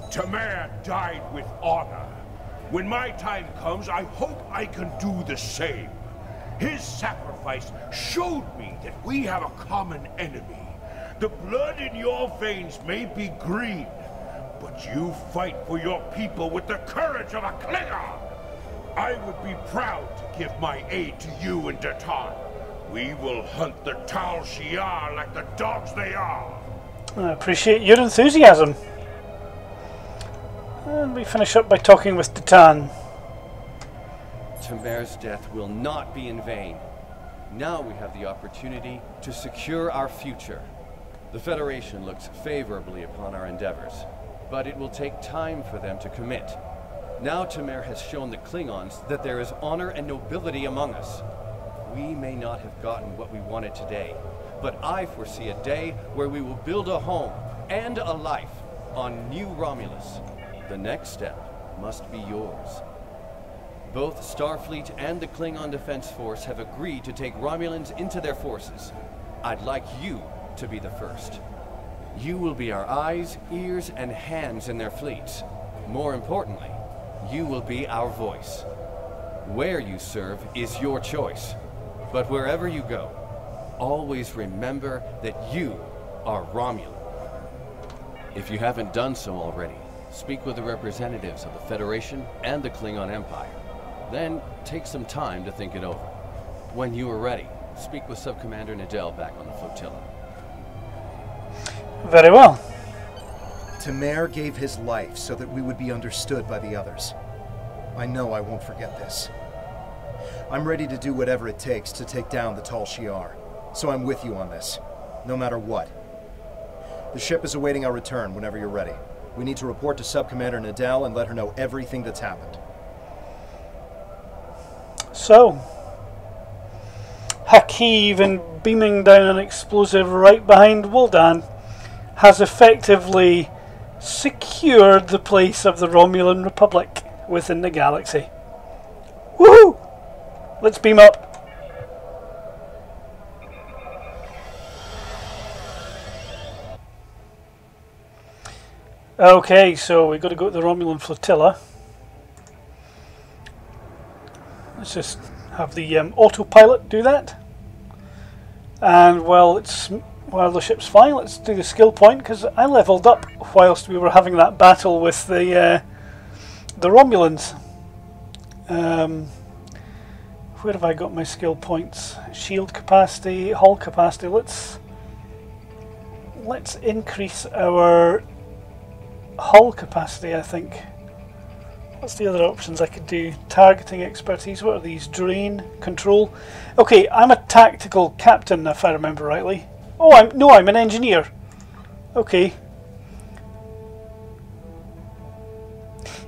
Khitomer died with honor. When my time comes, I hope I can do the same. His sacrifice showed me that we have a common enemy. The blood in your veins may be green, but you fight for your people with the courage of a Klingon. I would be proud to give my aid to you and Datan. We will hunt the Tal Shiar like the dogs they are. I appreciate your enthusiasm. And we finish up by talking with Datan. Khitomer's death will not be in vain. Now we have the opportunity to secure our future. The Federation looks favorably upon our endeavors, but it will take time for them to commit. Now Khitomer has shown the Klingons that there is honor and nobility among us. We may not have gotten what we wanted today, but I foresee a day where we will build a home and a life on New Romulus. The next step must be yours. Both Starfleet and the Klingon Defense Force have agreed to take Romulans into their forces. I'd like you to be the first. You will be our eyes, ears, and hands in their fleets. More importantly, you will be our voice. Where you serve is your choice. But wherever you go, always remember that you are Romulan. If you haven't done so already, speak with the representatives of the Federation and the Klingon Empire. Then take some time to think it over. When you are ready, speak with Subcommander Nadell back on the flotilla. Very well. Khitomer gave his life so that we would be understood by the others. I know I won't forget this. I'm ready to do whatever it takes to take down the Tal Shiar, so I'm with you on this, no matter what. The ship is awaiting our return whenever you're ready. We need to report to Subcommander Nadell and let her know everything that's happened. So, Hakiv, in beaming down an explosive right behind Woldan, has effectively secured the place of the Romulan Republic within the galaxy. Woohoo! Let's beam up. Okay, so we've got to go to the Romulan flotilla. Let's just have the autopilot do that. And while the ship's flying, let's do the skill point, because I leveled up whilst we were having that battle with the Romulans. Where have I got my skill points? Shield capacity, hull capacity. Let's increase our hull capacity, I think. What's the other options I could do? Targeting expertise. What are these? Drain, control. Okay, I'm a tactical captain, if I remember rightly. Oh, I'm an engineer. Okay.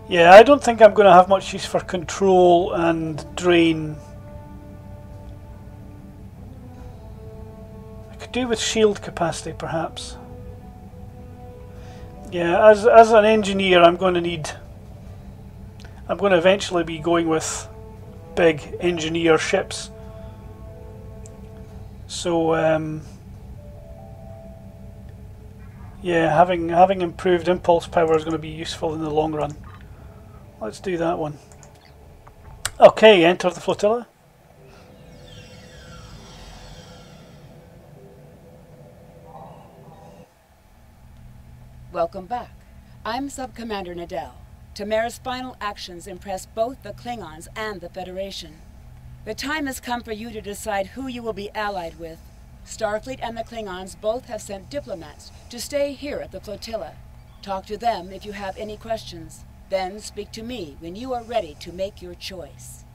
Yeah, I don't think I'm going to have much use for control and drain. I could do with shield capacity, perhaps. Yeah, as an engineer, I'm going to eventually be going with big engineer ships. So, yeah, having improved impulse power is going to be useful in the long run. Let's do that one. Okay, enter the flotilla. Welcome back. I'm Subcommander Nadell. Khitomer's final actions impressed both the Klingons and the Federation. The time has come for you to decide who you will be allied with. Starfleet and the Klingons both have sent diplomats to stay here at the flotilla. Talk to them if you have any questions. Then speak to me when you are ready to make your choice.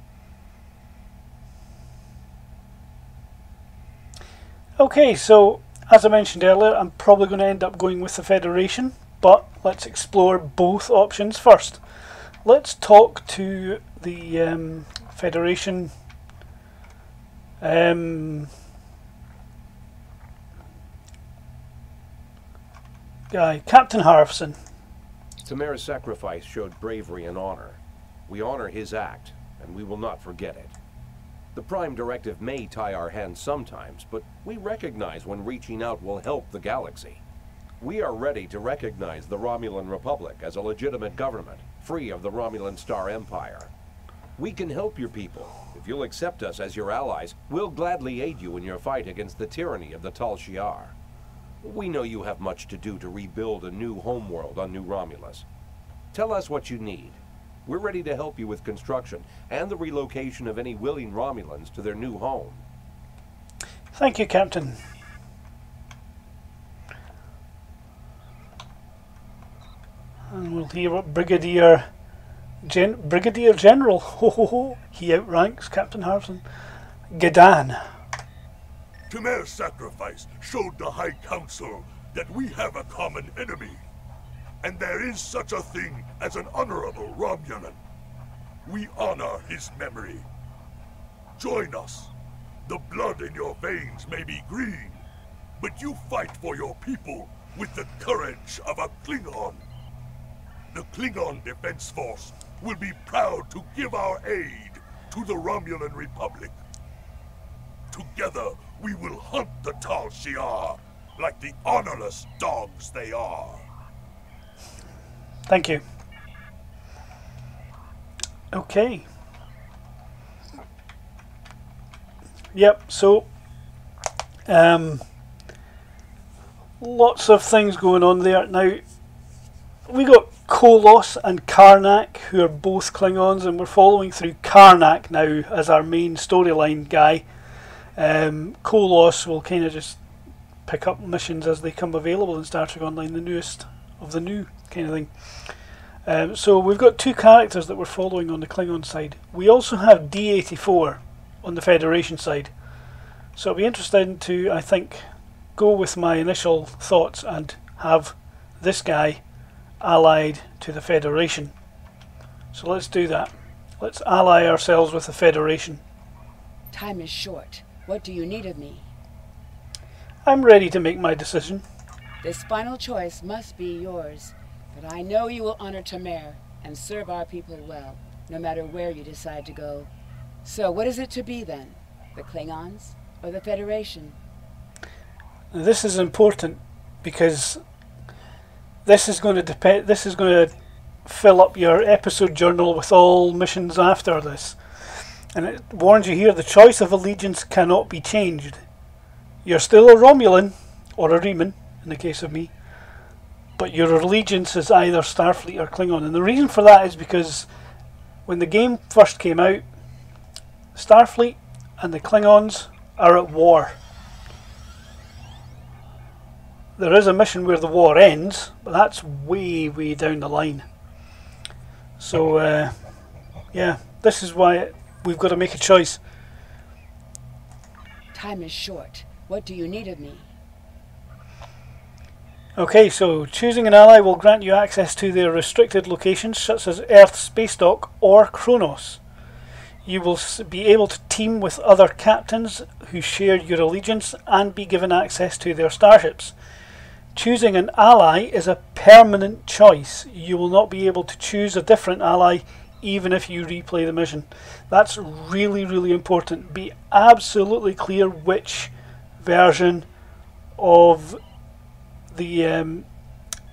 Okay, so as I mentioned earlier, I'm probably going to end up going with the Federation, but let's explore both options first. Let's talk to the Federation guy, Captain Harfson. Khitomer's sacrifice showed bravery and honor. We honor his act, and we will not forget it. The Prime Directive may tie our hands sometimes, but we recognize when reaching out will help the galaxy. We are ready to recognize the Romulan Republic as a legitimate government, free of the Romulan Star Empire. We can help your people. If you'll accept us as your allies, we'll gladly aid you in your fight against the tyranny of the Tal Shiar. We know you have much to do to rebuild a new homeworld on New Romulus. Tell us what you need. We're ready to help you with construction and the relocation of any willing Romulans to their new home. Thank you, Captain. And we'll hear what Brigadier General, he outranks Captain Harfson, Gedan. Khitomer's sacrifice showed the High Council that we have a common enemy. And there is such a thing as an honorable Romulan. We honor his memory. Join us. The blood in your veins may be green, but you fight for your people with the courage of a Klingon. The Klingon Defense Force will be proud to give our aid to the Romulan Republic. Together, we will hunt the Tal Shiar like the honorless dogs they are. Thank you. Okay. Yep, so lots of things going on there. Now, we got Kolos and Karnak, who are both Klingons, and we're following through Karnak now as our main storyline guy. Kolos will kind of just pick up missions as they come available in Star Trek Online, the newest of the new kind of thing. So we've got two characters that we're following on the Klingon side. We also have D-84 on the Federation side. So it'll be interesting to, I think, go with my initial thoughts and have this guy allied to the Federation. So let's do that. Let's ally ourselves with the Federation. Time is short. What do you need of me? I'm ready to make my decision. This final choice must be yours, but I know you will honor Khitomer and serve our people well, no matter where you decide to go. So what is it to be then? The Klingons or the Federation? This is important because this is going to depend. This is going to fill up your episode journal with all missions after this. And it warns you here, the choice of allegiance cannot be changed. You're still a Romulan, or a Reman, in the case of me, but your allegiance is either Starfleet or Klingon. And the reason for that is because when the game first came out, Starfleet and the Klingons are at war. There is a mission where the war ends, but that's way, way down the line. So, yeah, this is why we've got to make a choice. Time is short. What do you need of me? Okay, so choosing an ally will grant you access to their restricted locations such as Earth Space Dock or Kronos. You will be able to team with other captains who share your allegiance and be given access to their starships. Choosing an ally is a permanent choice. You will not be able to choose a different ally even if you replay the mission. That's really, really important. Be absolutely clear which version of the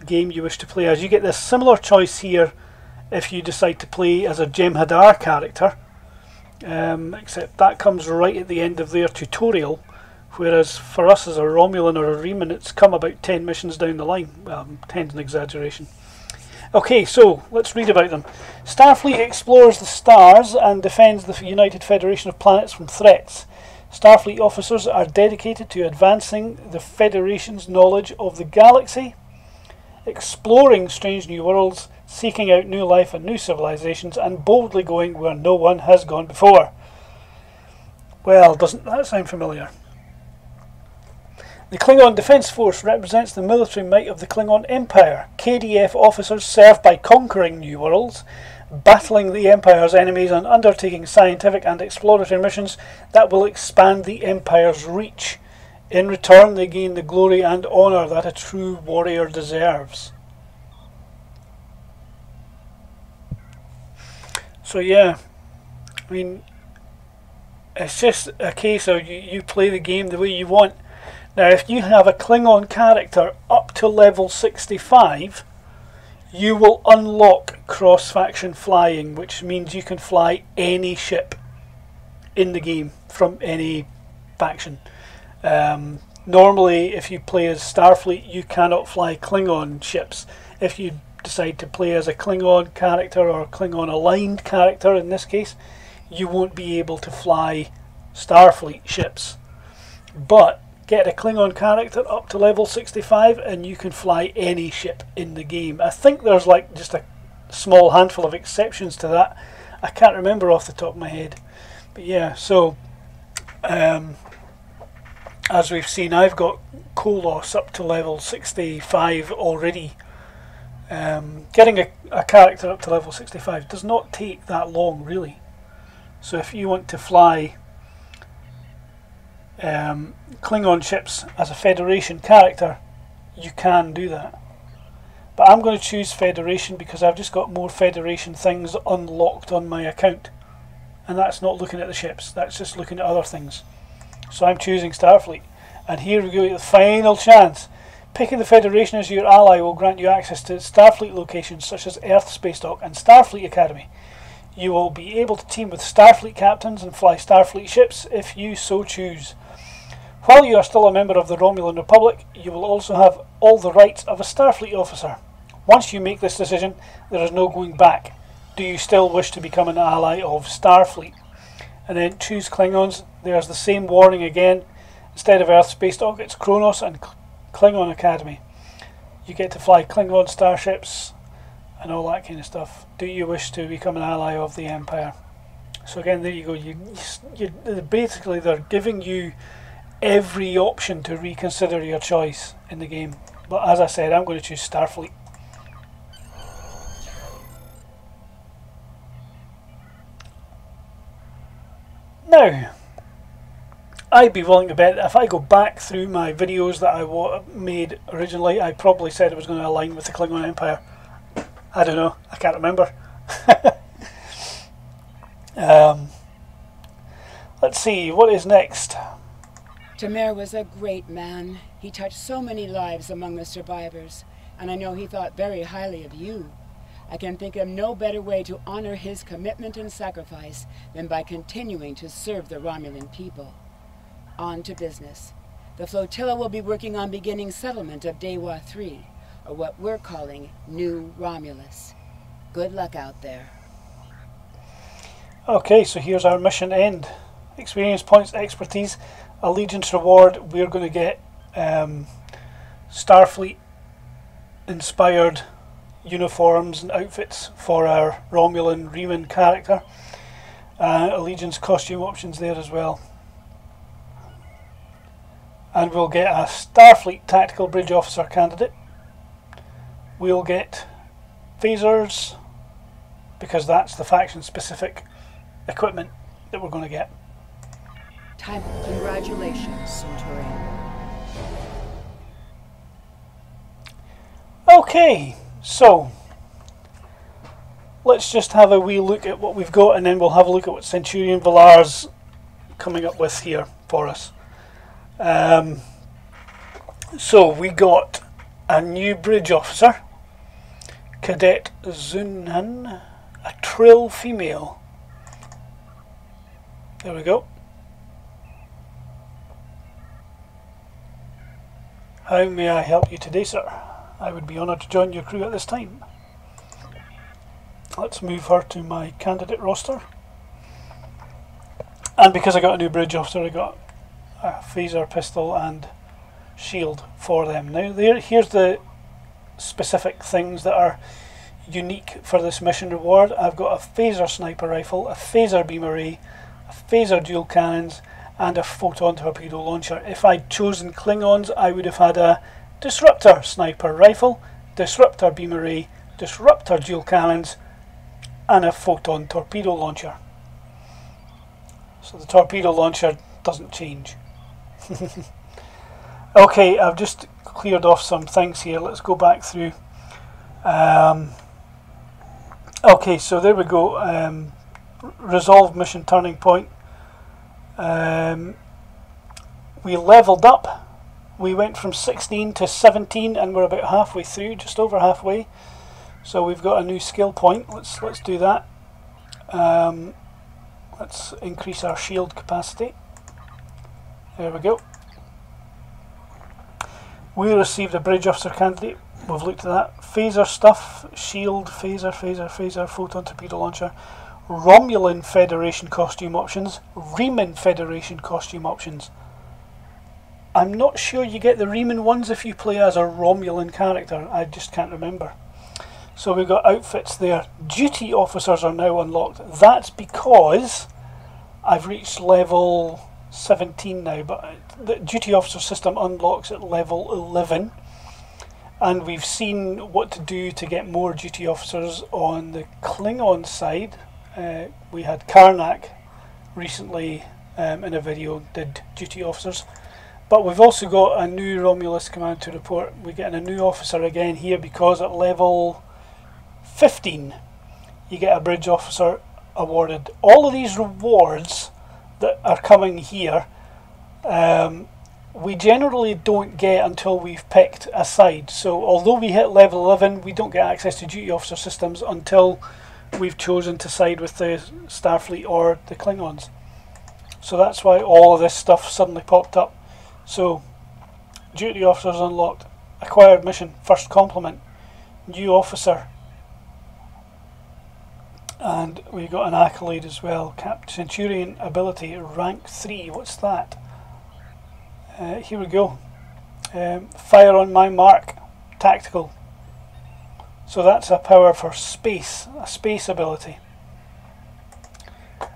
game you wish to play as. You get this similar choice here if you decide to play as a Jem'Hadar character, except that comes right at the end of their tutorial, whereas for us as a Romulan or a Reman it's come about 10 missions down the line. 10's an exaggeration. Okay, so let's read about them. Starfleet explores the stars and defends the United Federation of Planets from threats. Starfleet officers are dedicated to advancing the Federation's knowledge of the galaxy, exploring strange new worlds, seeking out new life and new civilizations, and boldly going where no one has gone before. Well, doesn't that sound familiar? The Klingon Defense Force represents the military might of the Klingon Empire. KDF officers serve by conquering new worlds, battling the Empire's enemies, and undertaking scientific and exploratory missions that will expand the Empire's reach. In return, they gain the glory and honour that a true warrior deserves. So yeah, I mean, it's just a case of you play the game the way you want. Now, if you have a Klingon character up to level 65, you will unlock cross-faction flying, which means you can fly any ship in the game from any faction. Normally, if you play as Starfleet, you cannot fly Klingon ships. If you decide to play as a Klingon character or a Klingon aligned character in this case, you won't be able to fly Starfleet ships. But get a Klingon character up to level 65 and you can fly any ship in the game. I think there's like just a small handful of exceptions to that. I can't remember off the top of my head. But yeah, so as we've seen, I've got Kolos up to level 65 already. Getting a character up to level 65 does not take that long, really. So if you want to fly Klingon ships as a Federation character, you can do that. But I'm going to choose Federation because I've just got more Federation things unlocked on my account. And that's not looking at the ships, that's just looking at other things. So I'm choosing Starfleet. And here we go, the final chance. Picking the Federation as your ally will grant you access to Starfleet locations such as Earth Space Dock and Starfleet Academy. You will be able to team with Starfleet captains and fly Starfleet ships if you so choose. While you are still a member of the Romulan Republic, you will also have all the rights of a Starfleet officer. Once you make this decision, there is no going back. Do you still wish to become an ally of Starfleet? And then choose Klingons. There's the same warning again. Instead of Earth Space Dock, it's Kronos and Klingon Academy. You get to fly Klingon starships and all that kind of stuff. Do you wish to become an ally of the Empire? So again, there you go. Basically, they're giving you every option to reconsider your choice in the game. But as I said, I'm going to choose Starfleet. Now, I'd be willing to bet that if I go back through my videos that I made originally, I probably said it was going to align with the Klingon Empire. I don't know, I can't remember. Let's see, what is next? Khitomer was a great man. He touched so many lives among the survivors, and I know he thought very highly of you. I can think of no better way to honor his commitment and sacrifice than by continuing to serve the Romulan people. On to business. The flotilla will be working on beginning settlement of Dewa III, or what we're calling New Romulus. Good luck out there. Okay, so here's our mission end. Experience points, expertise, allegiance reward. We're going to get Starfleet inspired uniforms and outfits for our Romulan Reman character. Allegiance costume options there as well. And we'll get a Starfleet Tactical Bridge Officer candidate. We'll get phasers, because that's the faction specific equipment that we're going to get. Time. Congratulations, Centurion. Okay, so let's just have a wee look at what we've got, and then we'll have a look at what Centurion Villar's coming up with here for us. So we got a new bridge officer, Cadet Zunan, a Trill female. There we go. How may I help you today, sir? I would be honoured to join your crew at this time. Let's move her to my candidate roster. And because I got a new bridge officer, I got a phaser, pistol and shield for them. Now here's the specific things that are unique for this mission reward. I've got a phaser sniper rifle, a phaser beam array, a phaser dual cannons and a photon torpedo launcher. If I'd chosen Klingons, I would have had a disruptor sniper rifle, disruptor beam array, disruptor dual cannons and a photon torpedo launcher. So the torpedo launcher doesn't change. Okay, I've just cleared off some things here. Let's go back through. Okay, so there we go. Resolved mission turning point. We leveled up. We went from 16 to 17, and we're about halfway through, just over halfway. So we've got a new skill point. Let's do that. Let's increase our shield capacity. There we go. We received a bridge officer candidate. We've looked at that. Phaser stuff, shield, phaser, photon torpedo launcher, Romulan Federation costume options, Riemann Federation costume options. I'm not sure you get the Riemann ones if you play as a Romulan character. I just can't remember. So we've got outfits there. Duty officers are now unlocked. That's because I've reached level 17 now, but the duty officer system unlocks at level 11. And we've seen what to do to get more duty officers on the Klingon side. We had Karnak recently in a video did duty officers. But we've also got a new Romulus command to report. We're getting a new officer again here because at level 15 you get a bridge officer awarded. All of these rewards that are coming here we generally don't get until we've picked a side. So although we hit level 11, we don't get access to duty officer systems until we've chosen to side with the Starfleet or the Klingons. So that's why all of this stuff suddenly popped up. So duty officers unlocked, acquired mission, first complement, new officer, and we got an accolade as well. Centurion ability rank 3. What's that? Here we go. Fire on my mark, tactical. So that's a power for space, a space ability.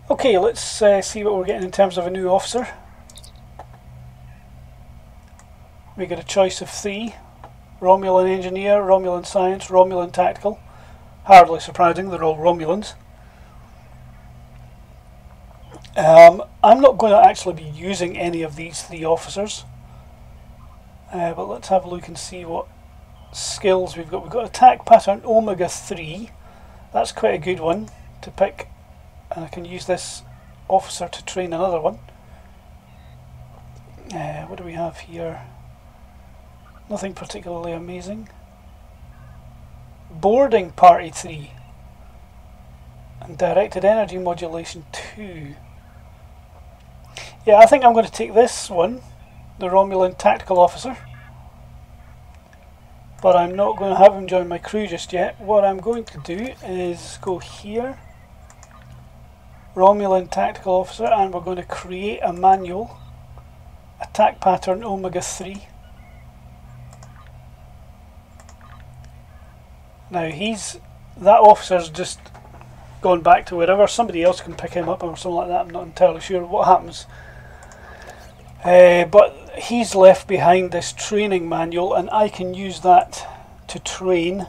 Okay, let's see what we're getting in terms of a new officer. We get a choice of 3. Romulan engineer, Romulan science, Romulan tactical. Hardly surprising, they're all Romulans. I'm not going to actually be using any of these 3 officers. But let's have a look and see what skills we've got. We've got attack pattern Omega 3. That's quite a good one to pick. And I can use this officer to train another one. What do we have here? Nothing particularly amazing. Boarding party 3. And directed energy modulation 2. Yeah, I think I'm going to take this one, the Romulan tactical officer. But I'm not going to have him join my crew just yet. What I'm going to do is go here, Romulan tactical officer, and we're going to create a manual. Attack pattern Omega 3. Now that officer's just gone back to wherever. Somebody else can pick him up or something like that. I'm not entirely sure what happens. But he's left behind this training manual, and I can use that to train.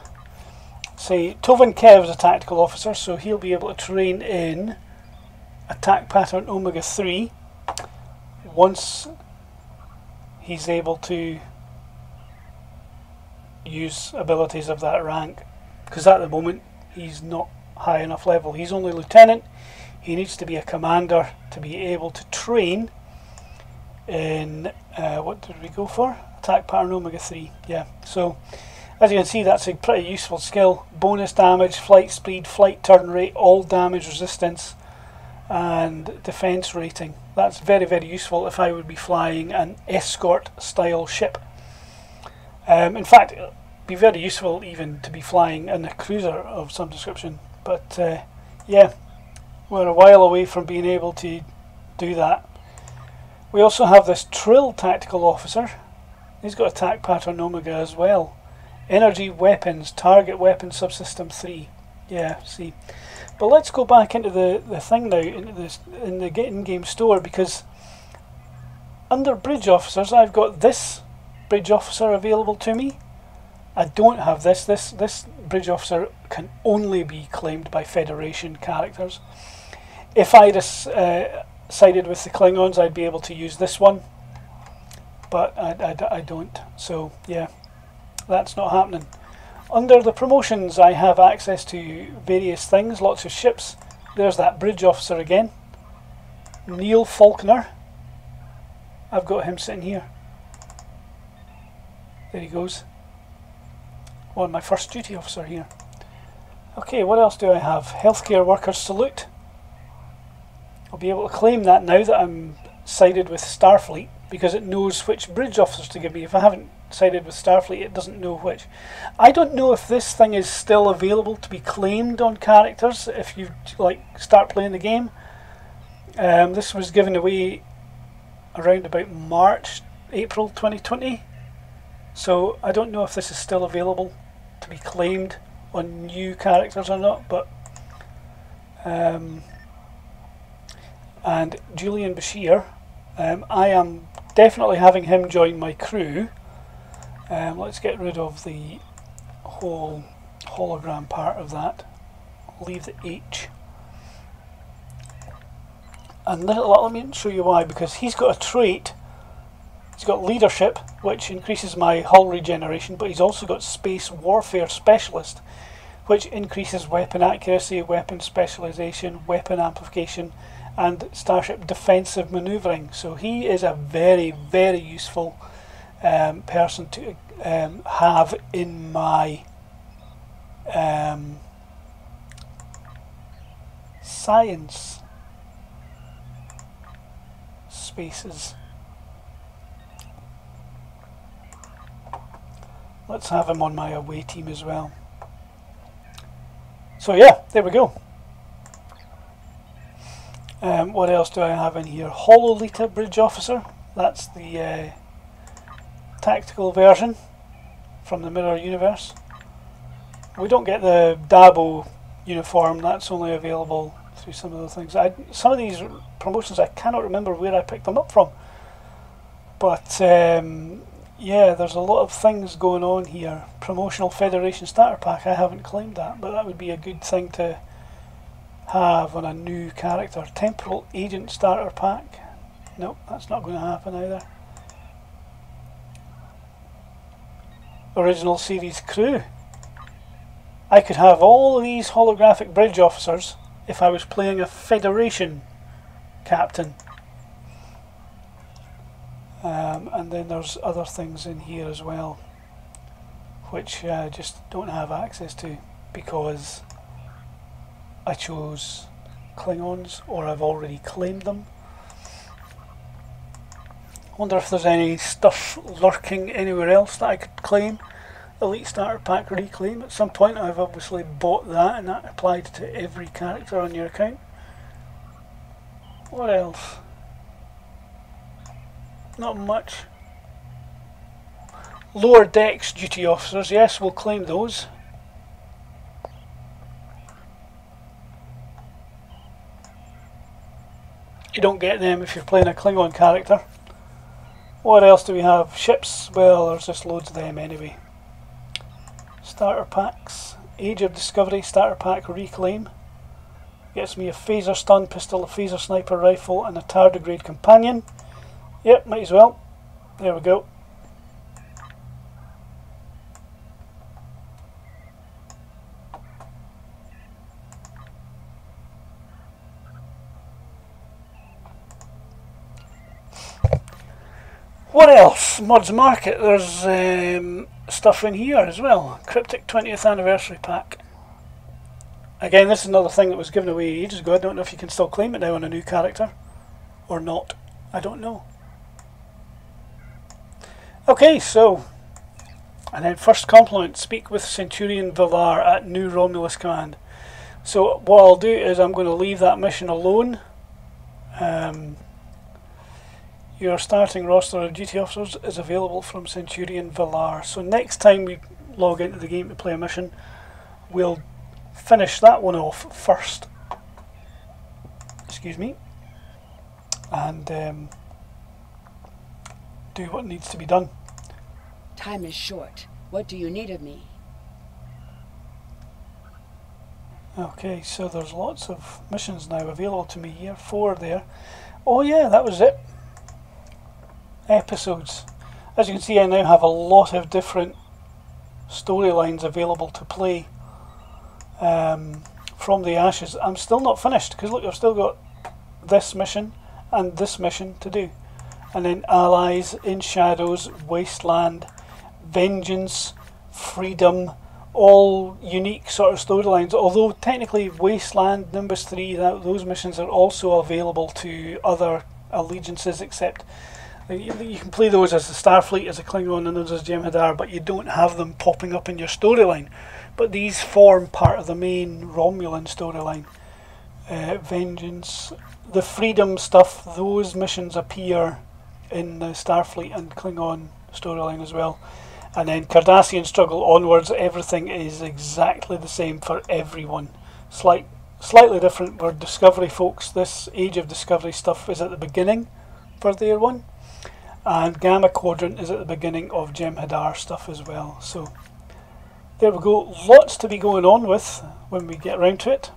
Say, Tovin Kev's a tactical officer, so he'll be able to train in attack pattern Omega 3 once he's able to use abilities of that rank. Because at the moment, he's not high enough level. He's only lieutenant. He needs to be a commander to be able to train in what did we go for? Attack pattern Omega 3. Yeah, so as you can see, that's a pretty useful skill. Bonus damage, flight speed, flight turn rate, all damage resistance, and defense rating. That's very, very useful if I would be flying an escort style ship. In fact, it'd be very useful even to be flying in a cruiser of some description. But yeah, we're a while away from being able to do that. We also have this Trill tactical officer. He's got attack pattern Omega as well. Energy weapons, target weapon subsystem 3. Yeah, see. But let's go back into the thing now, into this in the in-game store, because under bridge officers I've got this bridge officer available to me. I don't have this. This bridge officer can only be claimed by Federation characters. If I sided with the Klingons, I'd be able to use this one. but I don't. So yeah, that's not happening. Under the promotions, I have access to various things, lots of ships. There's that bridge officer again, Neil Faulkner. I've got him sitting here. There he goes. Well, my first duty officer here. Okay, what else do I have? Healthcare Workers Salute. I'll be able to claim that now that I'm sided with Starfleet, because it knows which bridge officers to give me. If I haven't sided with Starfleet, it doesn't know which. I don't know if this thing is still available to be claimed on characters if you start playing the game. This was given away around about April 2020. So I don't know if this is still available to be claimed on new characters or not, but and Julian Bashir, I am definitely having him join my crew. Let's get rid of the whole hologram part of that. Leave the H. And let me show you why, because he's got a trait. He's got leadership, which increases my hull regeneration, but he's also got space warfare specialist, which increases weapon accuracy, weapon specialization, weapon amplification, and starship defensive maneuvering. So he is a very, very useful person to have in my science spaces. Let's have him on my away team as well. So yeah, there we go. What else do I have in here? Hololita Bridge Officer. That's the tactical version from the Mirror Universe. We don't get the Dabo uniform. That's only available through some of the things. Some of these promotions I cannot remember where I picked them up from. But yeah, there's a lot of things going on here. Promotional Federation starter pack. I haven't claimed that, but that would be a good thing to have on a new character. Temporal Agent starter pack. Nope, that's not going to happen either. Original series crew. I could have all of these holographic bridge officers if I was playing a Federation captain. And then there's other things in here as well, which I just don't have access to because I chose Klingons, or I've already claimed them. Wonder if there's any stuff lurking anywhere else that I could claim. Elite Starter Pack Reclaim. At some point I've obviously bought that, and that applied to every character on your account. What else? Not much. Lower Decks Duty Officers. Yes, we'll claim those. You don't get them if you're playing a Klingon character. What else do we have? Ships. Well, there's just loads of them anyway. Starter packs. Age of Discovery Starter Pack Reclaim. Gets me a phaser stun pistol, a phaser sniper rifle, and a tardigrade companion. Yep, might as well. There we go. What else? Mods Market. There's stuff in here as well. Cryptic 20th Anniversary Pack. Again, this is another thing that was given away ages ago. I don't know if you can still claim it now on a new character or not. I don't know. Okay, so, and then first compliment, speak with Centurion Villar at New Romulus Command. So what I'll do is I'm going to leave that mission alone. Your starting roster of duty officers is available from Centurion Villar. So next time we log into the game to play a mission, we'll finish that one off first. Excuse me. And do what needs to be done. Time is short. What do you need of me? Okay, so there's lots of missions now available to me here. 4 there. Oh yeah, that was it. Episodes. As you can see, I now have a lot of different storylines available to play from the Ashes. I'm still not finished, because look, I've still got this mission and this mission to do. And then Allies, In Shadows, Wasteland, Vengeance, Freedom, all unique sort of storylines. Although technically Wasteland, Nimbus 3, those missions are also available to other allegiances, except you can play those as the Starfleet, as a Klingon, and those as Jem'Hadar, but you don't have them popping up in your storyline. But these form part of the main Romulan storyline. Vengeance, the Freedom stuff, those missions appear in the Starfleet and Klingon storyline as well. And then Cardassian Struggle onwards, everything is exactly the same for everyone. Slightly different for Discovery folks. This Age of Discovery stuff is at the beginning for their one. And Gamma Quadrant is at the beginning of Jem'Hadar stuff as well. So there we go. Lots to be going on with when we get around to it.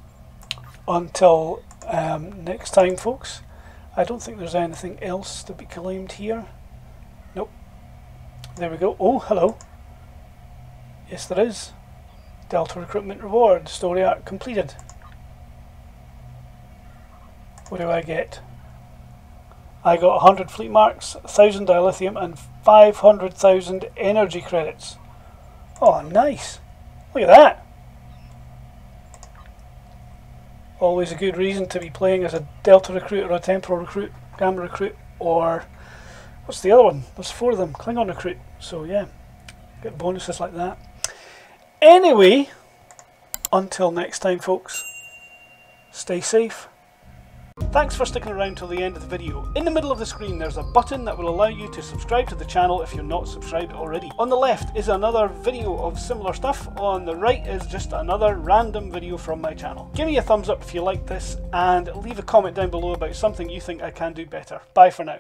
Until next time, folks. I don't think there's anything else to be claimed here. Nope. There we go. Oh, hello. Yes, there is. Delta Recruitment Reward. Story arc completed. What do I get? I got 100 fleet marks, 1,000 dilithium, and 500,000 energy credits. Oh, nice. Look at that. Always a good reason to be playing as a Delta Recruit or a Temporal Recruit, Gamma Recruit, or what's the other one? There's 4 of them, Klingon Recruit. So yeah, get bonuses like that. Anyway, until next time, folks, stay safe. Thanks for sticking around till the end of the video. In the middle of the screen there's a button that will allow you to subscribe to the channel if you're not subscribed already. On the left is another video of similar stuff. On the right is just another random video from my channel. Give me a thumbs up if you like this, and leave a comment down below about something you think I can do better. Bye for now.